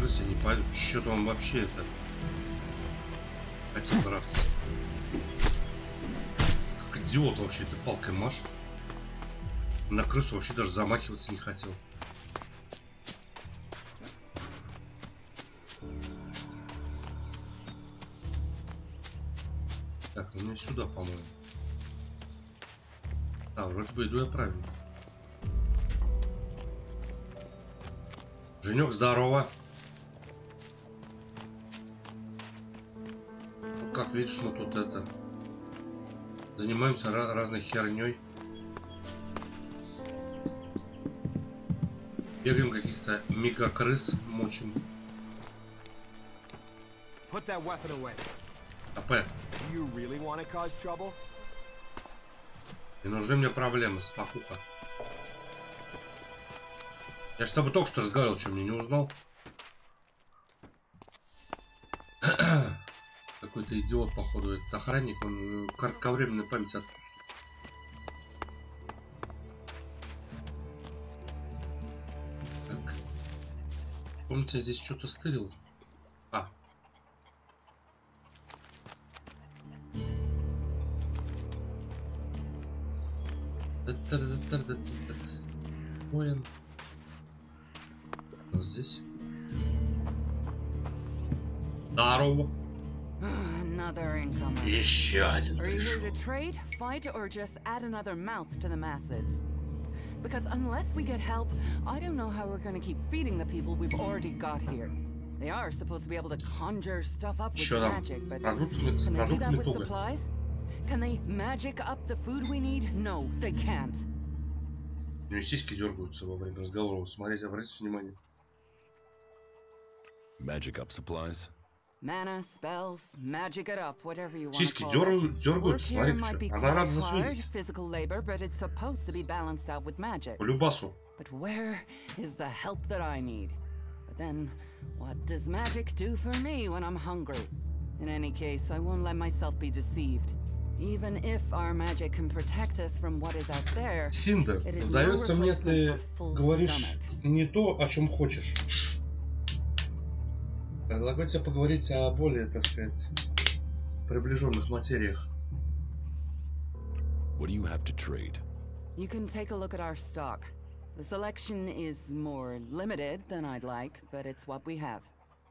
крыс я не пойду. Что-то он вообще это хотел драться. Как идиот вообще этой палкой машет. На крысу вообще даже замахиваться не хотел. Так, ну мне сюда, по-моему. А, вроде бы иду я правильно. Женек, здорово. Ну, как видишь, мы тут это занимаемся разной херней. Бегаем каких-то мега-крыс, мочим. АП. Не нужны мне проблемы, спокуха. Я с тобой только что разговаривал, что мне не узнал. Какой-то идиот, походу, этот охранник, он кратковременную память от... Так. Помните, я здесь что-то стырил? А. Понял. Вот здесь. Здорово. Еще один пришел. Because unless we get help, I don't know how we're going to keep feeding the people we've already got here. They are supposed to be able to conjure stuff up with magic, but can they do that with supplies? Can they magic up the food we need? No, they can't. У нее сиськи дергаются во время разговора. Смотрите, обратите внимание. Magic up supplies. Mana, spells, magic it up, whatever you want Сиськи to call it. дергаются, Work here смотри, might be что. Она рада нас hard, видеть. physical labor, but it's supposed to be balanced out with magic. По любасу. But where is the help that I need? But then, what does magic do for me when I'm hungry? In any case, I won't let myself be deceived. Even if our magic can protect us from what is out there, Синда, сдается мне, ты говоришь не то, о чем хочешь. Предлагаю тебе поговорить о более, так сказать, приближенных материях. What do you have to trade? You can take a look at our stock. The selection is more limited than I'd like, but it's what we have.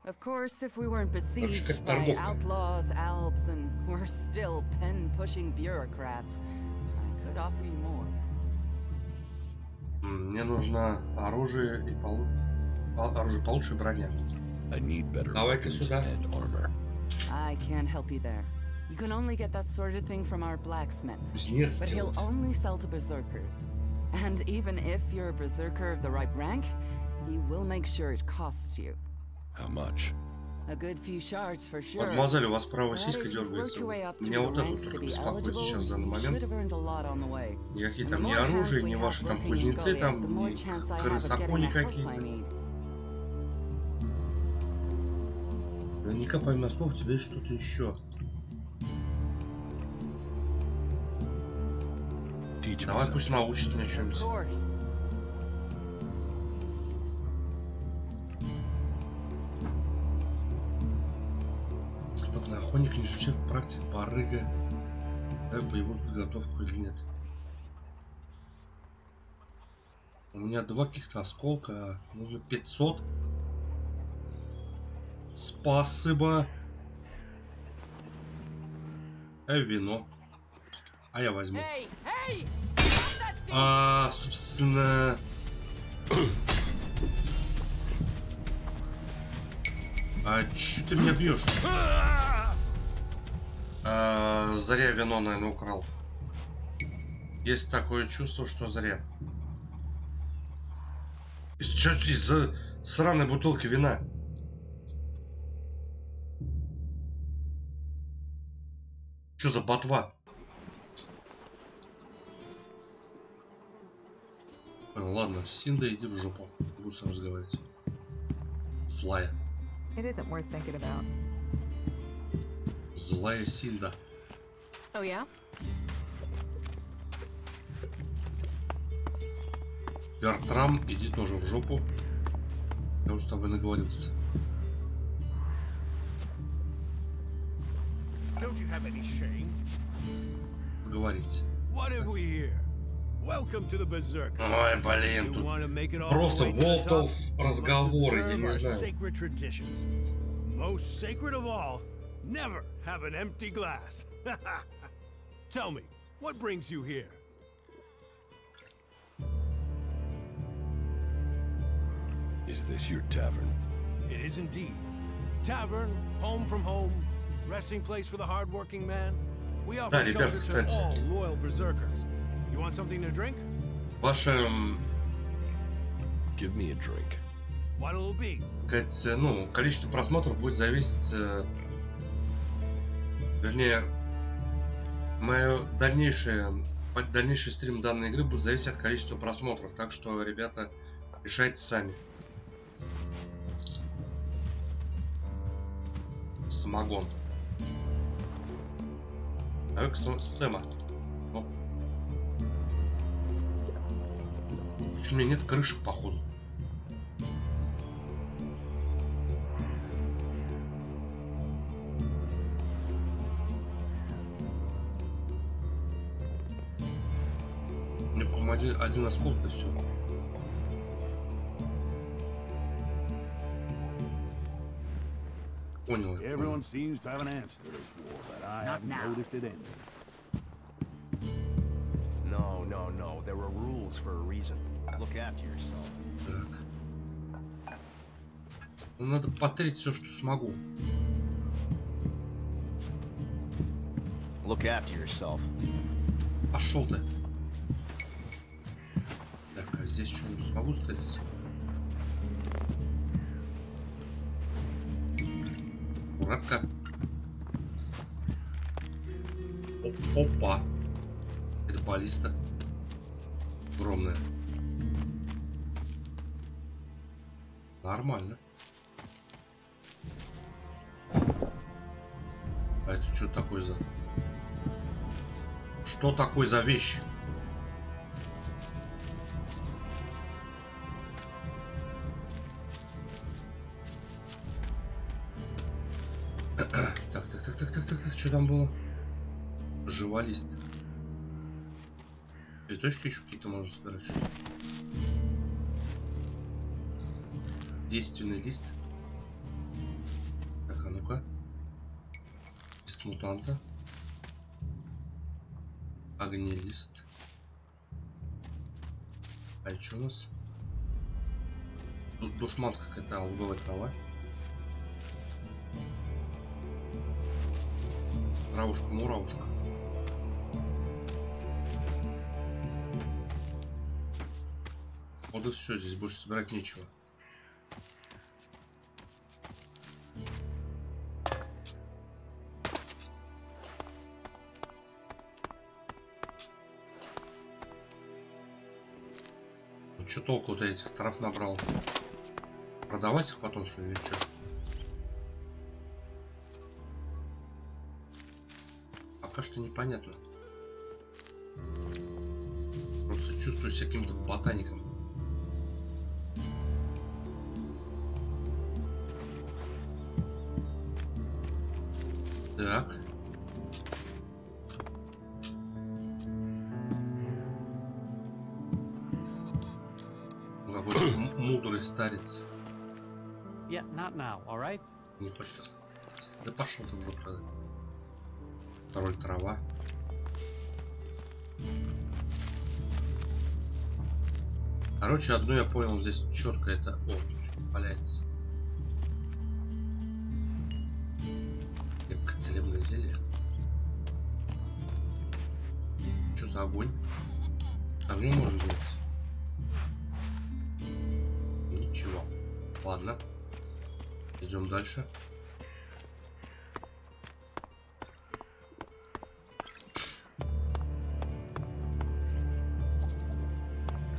Of course, if we weren't besieged by outlaws, Alps, and we're still pen-pushing bureaucrats, I could offer you more. Мне нужно оружие и оружие получше, броня. Давай-ка сюда. I can't help you there. You can only get that sort of thing from our blacksmith. But he'll only sell to berserkers. And even if you're a berserker of the right rank, he will make sure it costs you. How much? A good few shards for sure. Мадемуазель, у вас правая сиська дергается. Мне вот это только беспокоит сейчас в данный момент. Никакие там ни оружия, ни ваши там кузнецы, там ни крысакони какие-то. Наверняка помимо слов у тебя есть что-то еще. Давай пусть научит меня чем-нибудь. Опытный охотник не изучает практик порыга. Дай боевую подготовку или нет. У меня 2 каких-то осколка, а нужно 500. Спасибо. Вино. А я возьму. Собственно... чё ты меня бьешь? Зря вино, наверное, украл. Есть такое чувство, что зря. Из-за сраной бутылки вина. Что за ботва? Ладно, Синда, иди в жопу. Буду сам разговаривать. Злая. Злая Синда. Oh, yeah? Бертрам, иди тоже в жопу. Я уже с тобой наговорился. Поговорить. Welcome to the Berserkers. Ой, блин, тут просто волтов разговоры, я не знаю. Most sacred of all, never have an empty glass. Tell me, what brings you here? Is this your tavern? It is indeed. Tavern, home from home, resting place for the hardworking man. We offer shelter to all loyal berserkers. You want something to drink? Ваше... Give me a drink. What'll it be? Ну, количество просмотров будет зависеть... Вернее, дальнейший стрим данной игры будет зависеть от количества просмотров. Так что, ребята, решайте сами. Самогон. Давай-ка Сэма. Ну. У меня нет крышек, походу. Мне, по-моему, один осколок и все. Понял. Everyone seems to have an answer to this war, but I haven't noticed it ending. No. There are rules for a reason. Look after yourself. Так. Ну, надо потерять все, что смогу. Look after yourself. Пошел ты. Так, а здесь что-нибудь смогу ставить? Аккуратка. Опа. Это баллиста. Огромная. Нормально. А это что такое за... Что такое за вещь? Так, что там было? Живолист. Цветочки еще какие-то можно собирать. Что? Действенный лист. Так, а ну-ка. Лист мутанта. Огнелист. А это что у нас? Тут душманская какая-то луговая трава. Муравушка. Вот и все, здесь больше собирать нечего. Ну что толку вот этих трав набрал? Продавать их потом, что ли, или что? Пока что непонятно. Просто чувствую себя каким-то ботаником. Так. Какой-то мудрый старец. Yeah, not now, all right? Не хочет рассказать. Да пошел ты в жопу. Второй трава. Короче, одно я понял, здесь четко это... О, тут что-то валяется. Как целебное зелье. Что за огонь? Огонь можно делать. Ничего. Ладно. Идем дальше.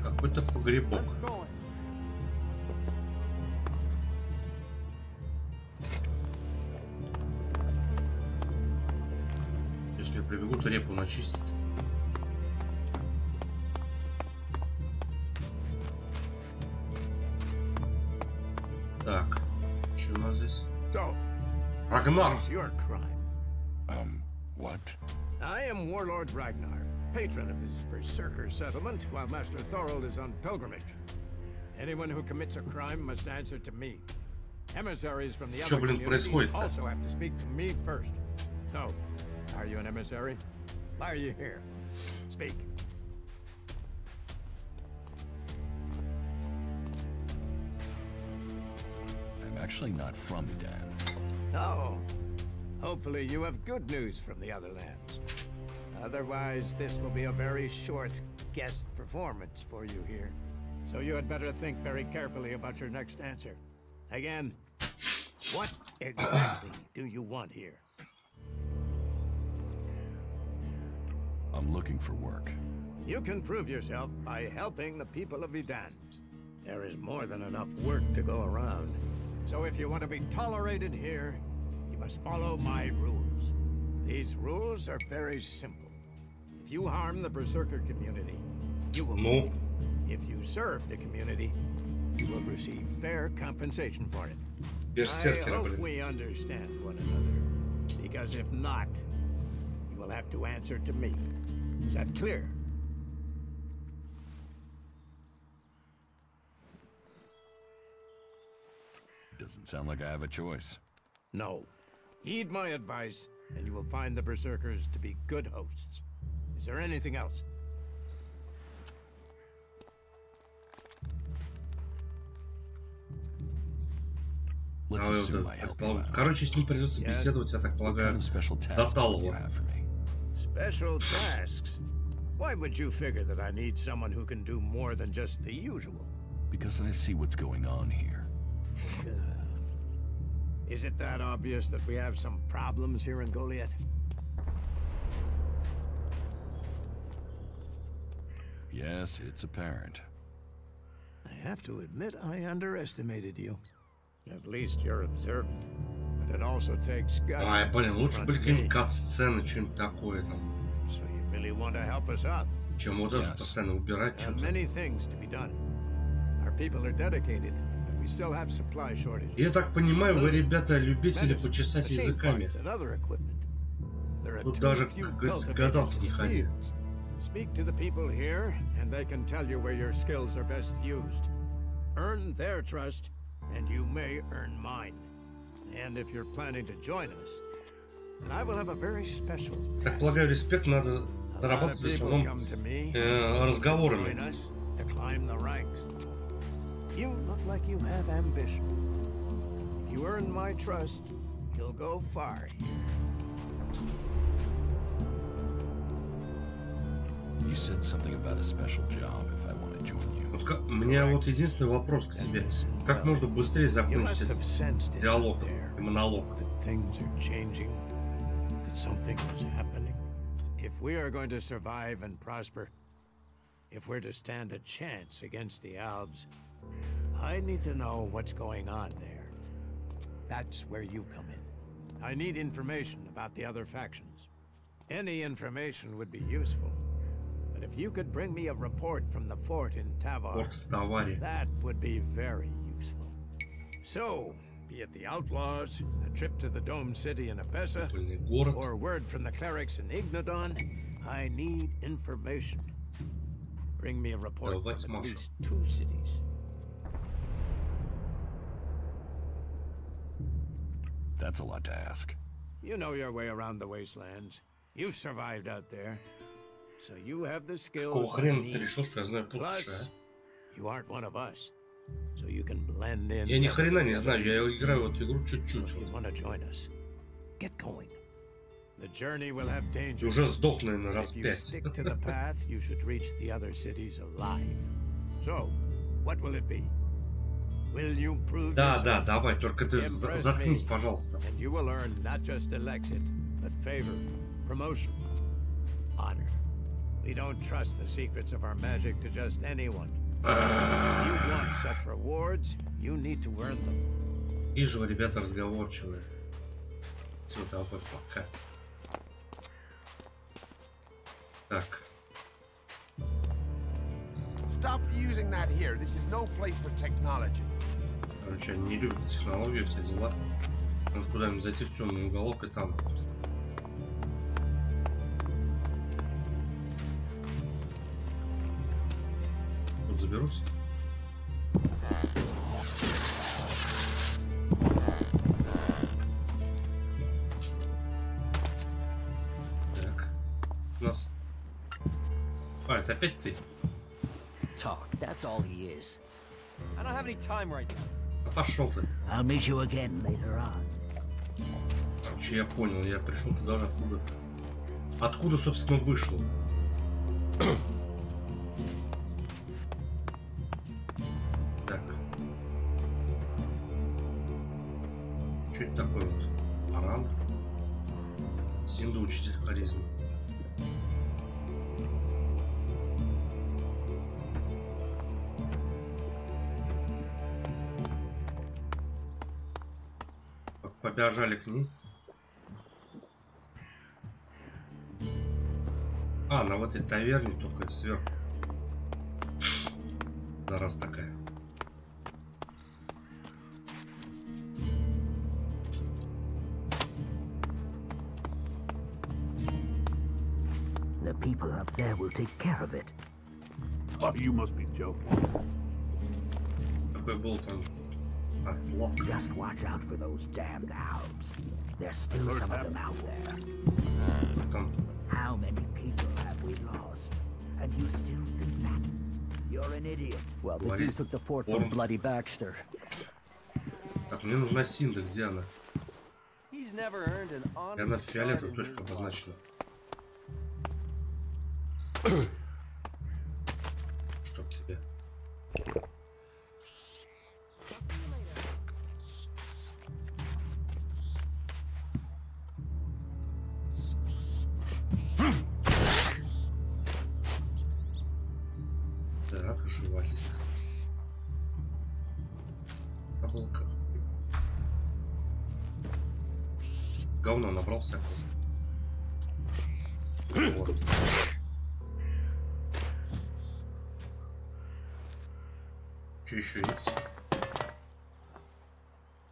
Какой-то погребок. Если я прибегу, то репу начистить. Так, что у нас здесь? Рагнар! What? I am Warlord Ragnar, patron of this berserker settlement, while Master Thorold is on pilgrimage. Anyone who commits a crime must answer to me. Emissaries from the other communities also have to speak to me first. So, are you an emissary? Why are you here? Speak. I'm actually not from Edan. Oh. Hopefully you have good news from the other lands. Otherwise, this will be a very short guest performance for you here. So you had better think very carefully about your next answer. Again, what exactly do you want here? I'm looking for work. You can prove yourself by helping the people of Edan. There is more than enough work to go around. So if you want to be tolerated here, you must follow my rules. These rules are very simple. If you harm the Berserker community, you will pay. If you serve the community, you will receive fair compensation for it. I hope we understand one another. Because if not, you will have to answer to me. Is that clear? Doesn't sound like I have a choice. No. Heed my advice, and you will find the Berserkers to be good hosts. Is there anything else? Короче, с ним придется беседовать, я так полагаю, до талого. Special tasks? Why would you figure that I need someone who can do more than just the usual? Because I see what's going on here. Is it that obvious that we have some problems here in Goliath? Yes, it's apparent. I have to admit I underestimated you. At least you're observant. But it also takes guts. Я понял, лучше были какие-нибудь кат-сцены, что-нибудь такое там. So you really want to help us out? Чем вот это постоянно убирать что-то. Many things to be done. Our people are dedicated, but we still have supply shortages. Я так понимаю, вы, ребята, любители почесать языками. Тут даже, как говорится, гадалки не ходи. Speak to the people here, and they can tell you where your skills are best used. Earn their trust, and you may earn mine. And if you're planning to join us, then I will have a very special. Так полагаю, респект надо доработать в основном разговорами. To climb the ranks. You look like you have ambition. If you earn my trust, you'll go far here. You said something about a special job if I want to join you. У меня вот единственный вопрос к тебе. Как можно быстрее закончить этот диалог и монолог? If we are going to survive and prosper, if we're to stand a chance against the Albs, I need to know what's going on there. That's where you come in. I need information about the other factions. Any information would be useful. But if you could bring me a report from the fort in Tavar, that would be very useful. So, be it the outlaws, a trip to the Dome City in Abessa, or word from the clerics in Ignodon, I need information. Bring me a report from at least 2 cities. That's a lot to ask. You know your way around the wastelands. You've survived out there. So you have the skills I need. Plus, you aren't one of us. So you can blend in. Я ни хрена не знаю, я играю в эту игру чуть-чуть. If you want to join us, get going. The journey will have dangers. Уже сдох, наверное, раз 5. If you stick to the path, you should reach the other cities alive. So, what will it be? Will you prove yourself? Да, давай, только ты заткнись, пожалуйста. And you will earn not just elexit, but favor, promotion, honor. We don't trust the secrets of our magic to just anyone. If you want such rewards, you need to earn them. И же вы, ребята, разговорчивые. Все, давай, пока. Так. Stop using that here. This is no place for technology. Короче, они не любят технологию, все дела. Надо куда-нибудь зайти в темный уголок и там. заберутся. Так. У нас. А, это опять ты. Talk, that's all he is. I don't have any time right now. А пошел ты. I'll meet you again later on. Короче, я понял, я пришел туда же, откуда. Откуда, собственно, вышел. Так. Что это такое вот? Аран. Синда, учитель харизмы. Побежали к ней. А, на вот этой таверне только сверху. Зараз такая. The people up there will take care of it. Oh, you must be joking. Какой был там? А, ловко. Just watch out for those damned elves. There's still some of them out there. Там. How many people have we lost? And you still think that? You're an idiot. Well, this took the fort from Bloody Baxter. Так, мне нужна Синда, где она? И она фиолетовая точка обозначена. Чтоб тебе. Так, жевалист. Яблоко. Говно набрал всякого. Вот. Что еще есть?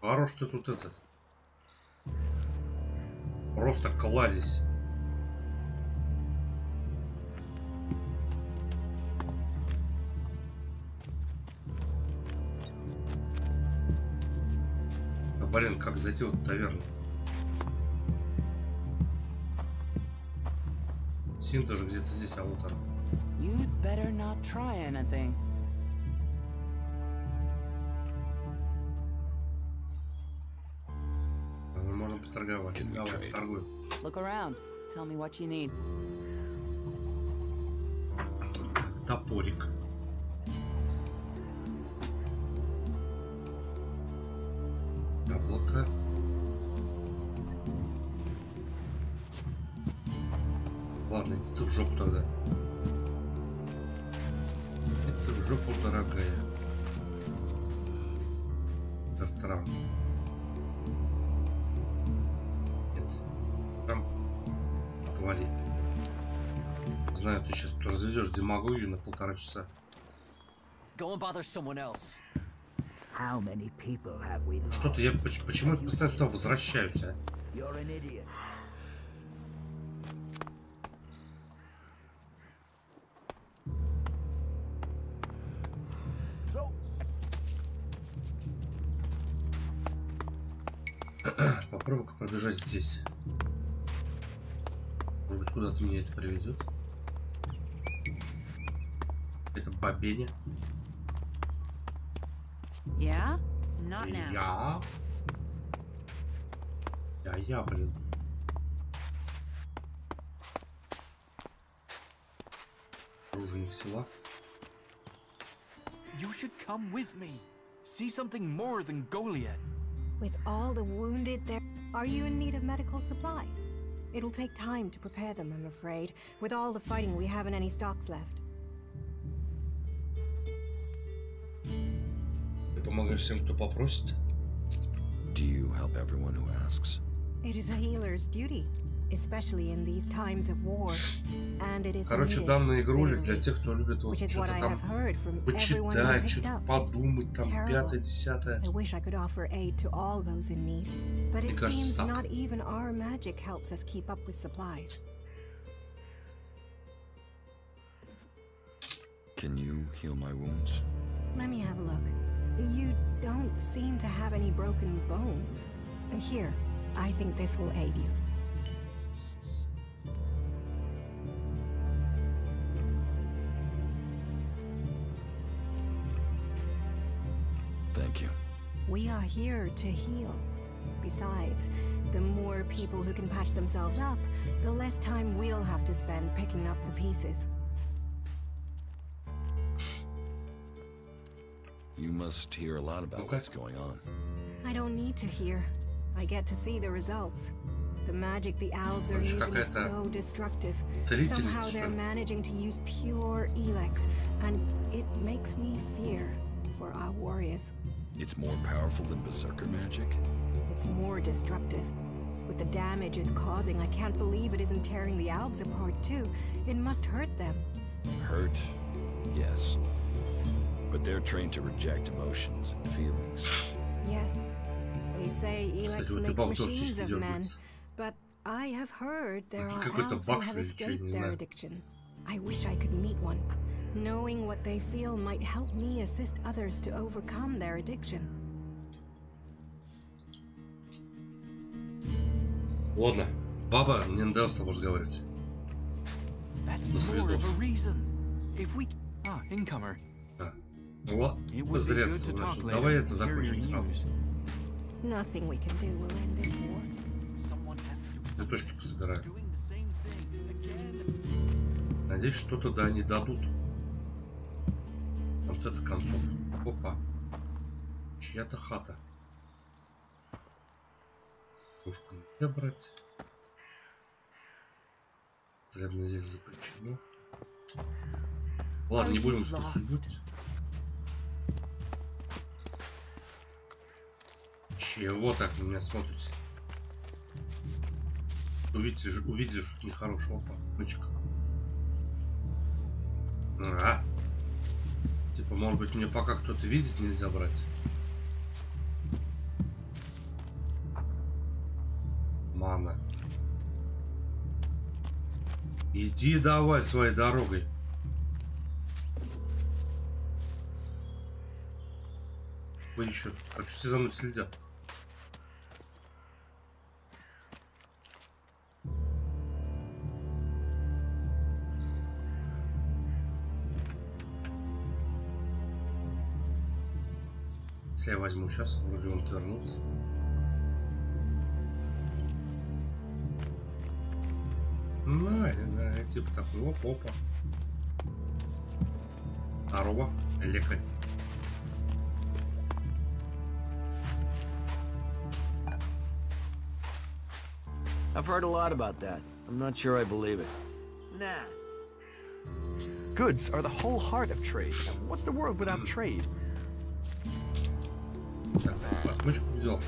Хорош ты тут это. Просто кладезь. А, блин, как зайти в эту таверну? Син даже где-то здесь, а вот она. You'd better not try anything. Мы можем поторговать. Давай, поторгуем. Look around. Tell me what you need. Топорик. Яблоко. Ладно, иди ты в жопу тогда. Иди ты в жопу, дорогая. Бертрам. Нет. Там. Отвали. Знаю, ты сейчас разведешь демагогию на 1,5 часа. Что-то я почему я постоянно сюда возвращаюсь, а? Попробуй-ка пробежать здесь. Может быть, куда-то меня это приведет? Это бабеня. Yeah? Not now. Я, блин. Дружник села. You should come with me. See something more than Goliath. With all the wounded there, are you in need of medical supplies? It'll take time to prepare them, I'm afraid. With all the fighting, we haven't any stocks left. Ты помогаешь всем, кто попросит? Do you help everyone who asks? It is a healer's duty, especially in these times of war. And it is Короче, данную игру для тех, кто любит вот что-то там почитать, что-то подумать, там, 5-10. I wish I could offer aid to all those in need, but it seems not even our magic helps us keep up with supplies. Can you heal my wounds? Let me have a look. You don't seem to have any broken bones. Here, I think this will aid you. Thank you. We are here to heal. Besides, the more people who can patch themselves up, the less time we'll have to spend picking up the pieces. You must hear a lot about what's going on. I don't need to hear. I get to see the results. The magic the Albs are using is so destructive. Somehow they're managing to use pure ELEX, and it makes me fear for our warriors. It's more powerful than berserker magic? It's more destructive. With the damage it's causing, I can't believe it isn't tearing the Albs apart too. It must hurt them. Hurt? Yes. But they're trained to reject emotions and feelings. Yes. They say ELEX makes machines of men, but I have heard there are Albs who have escaped their addiction. I wish I could meet one. Knowing what they feel might help me assist others to overcome their addiction. Ладно, баба не даст с тобой разговаривать. That's more of a reason. If we... Ah, incomer. Вот, зря, значит, давай это закончим сразу. Nothing we can do will end this war. Цветочки пособираю. Надеюсь, что-то да не дадут. В конце-то концов. Опа. Чья-то хата. Пушку нельзя брать. Целебное зелье запрещено. Ладно, не будем что-нибудь. Чего так на меня смотрите? Увидите, что-то нехорошего. Опа, нычка. Типа, может быть, мне пока кто-то видит, нельзя брать. Мана. Иди давай своей дорогой. Вы еще, короче, все за мной следят. Если я возьму сейчас, вроде он вернулся. Да, типа такой, опа. Здорово, лекарь. I've heard a lot about that. I'm not sure I believe it. Nah. Goods are the whole heart of trade. What's the world without trade? Так, отмычку взял.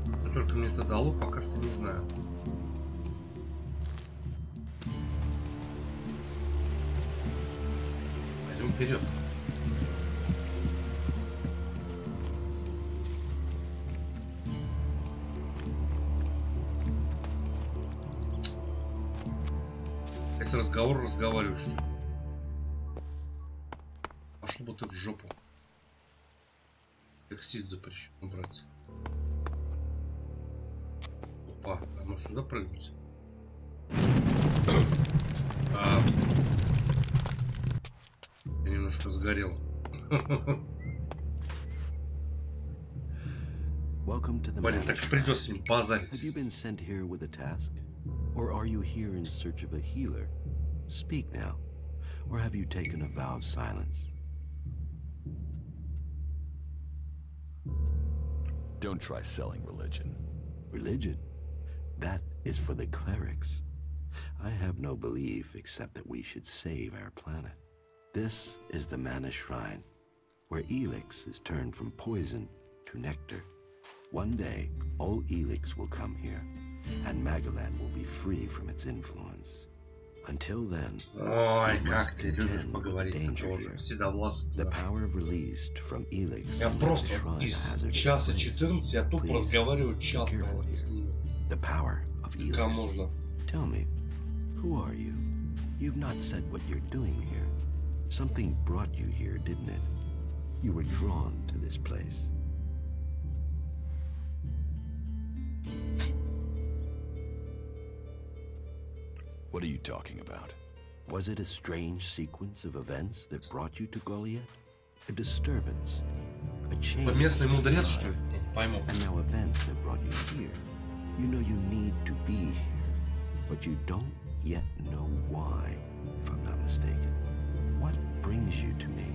Что только мне это дало, пока что не знаю. Пойдем вперед. Эти разговоры разговариваешь. Пошел бы ты в жопу. Эксид запрещено брать. Опа, а может сюда прыгнуть? Я немножко сгорел. Блин, так придется с ним базарить. Have you been sent here with a task? Or are you here in search of a healer? Speak now. Or have you taken a vow of silence? Don't try selling religion. Religion? That is for the clerics. I have no belief except that we should save our planet. This is the Mana Shrine, where ELEX is turned from poison to nectar. One day, all ELEX will come here, and Magaland will be free from its influence. Until then, ой, как ты любишь поговорить тоже, the power released from ELEX. Я просто из часа 14 я тупо разговариваю час, наверное, с ними. The power of ELEX. Как можно? Tell me, who are you? You've not said what you're doing here. Something brought you here, didn't it? You were drawn to this place. What are you talking about? Was it a strange sequence of events that brought you to Goliath? A disturbance? A change? Местный мудрец, что ли? Пойму. And now events have brought you here. You know you need to be here, but you don't yet know why, if I'm not mistaken. What brings you to me?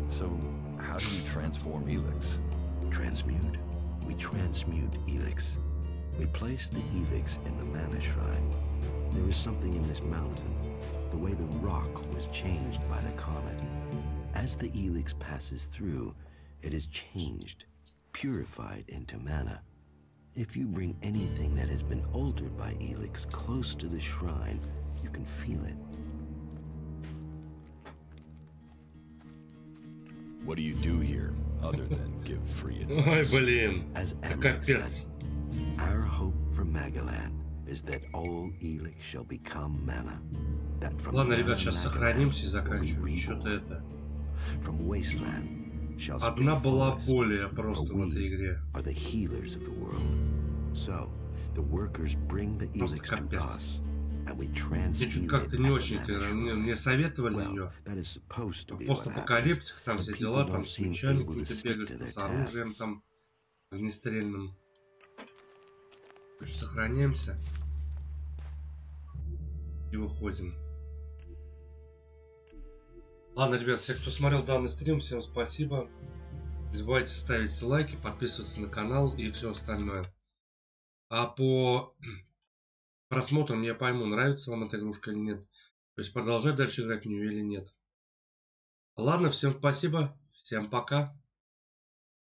So, how do you transform ELEX? Transmute? We transmute ELEX. We place the ELEX in the mana shrine. There is something in this mountain, the way the rock was changed by the comet. As the ELEX passes through, it is changed, purified into mana. If you bring anything that has been altered by ELEX close to the shrine, you can feel it. What do you do here, other than give free advice? Ой, блин, As капец. Our hope for Magalan is that all ELEX shall become mana. That from Ладно, ребят, сейчас сохранимся и заканчиваем. Что-то это. From wasteland shall Одна была более просто в этой игре. are the healers of the world. So, the workers bring the ELEX to us, and we transmute Мне чуть как-то не очень мне советовали ее. Постапокалипсис, там все дела, там с мечами какими-то бегаешь, с оружием там огнестрельным. Сохраняемся и выходим. Ладно, ребят, все, кто смотрел данный стрим, всем спасибо. Не забывайте ставить лайки, подписываться на канал и все остальное. А по просмотрам я пойму, нравится вам эта игрушка или нет. То есть продолжать дальше играть в нее или нет. Ладно, всем спасибо, всем пока.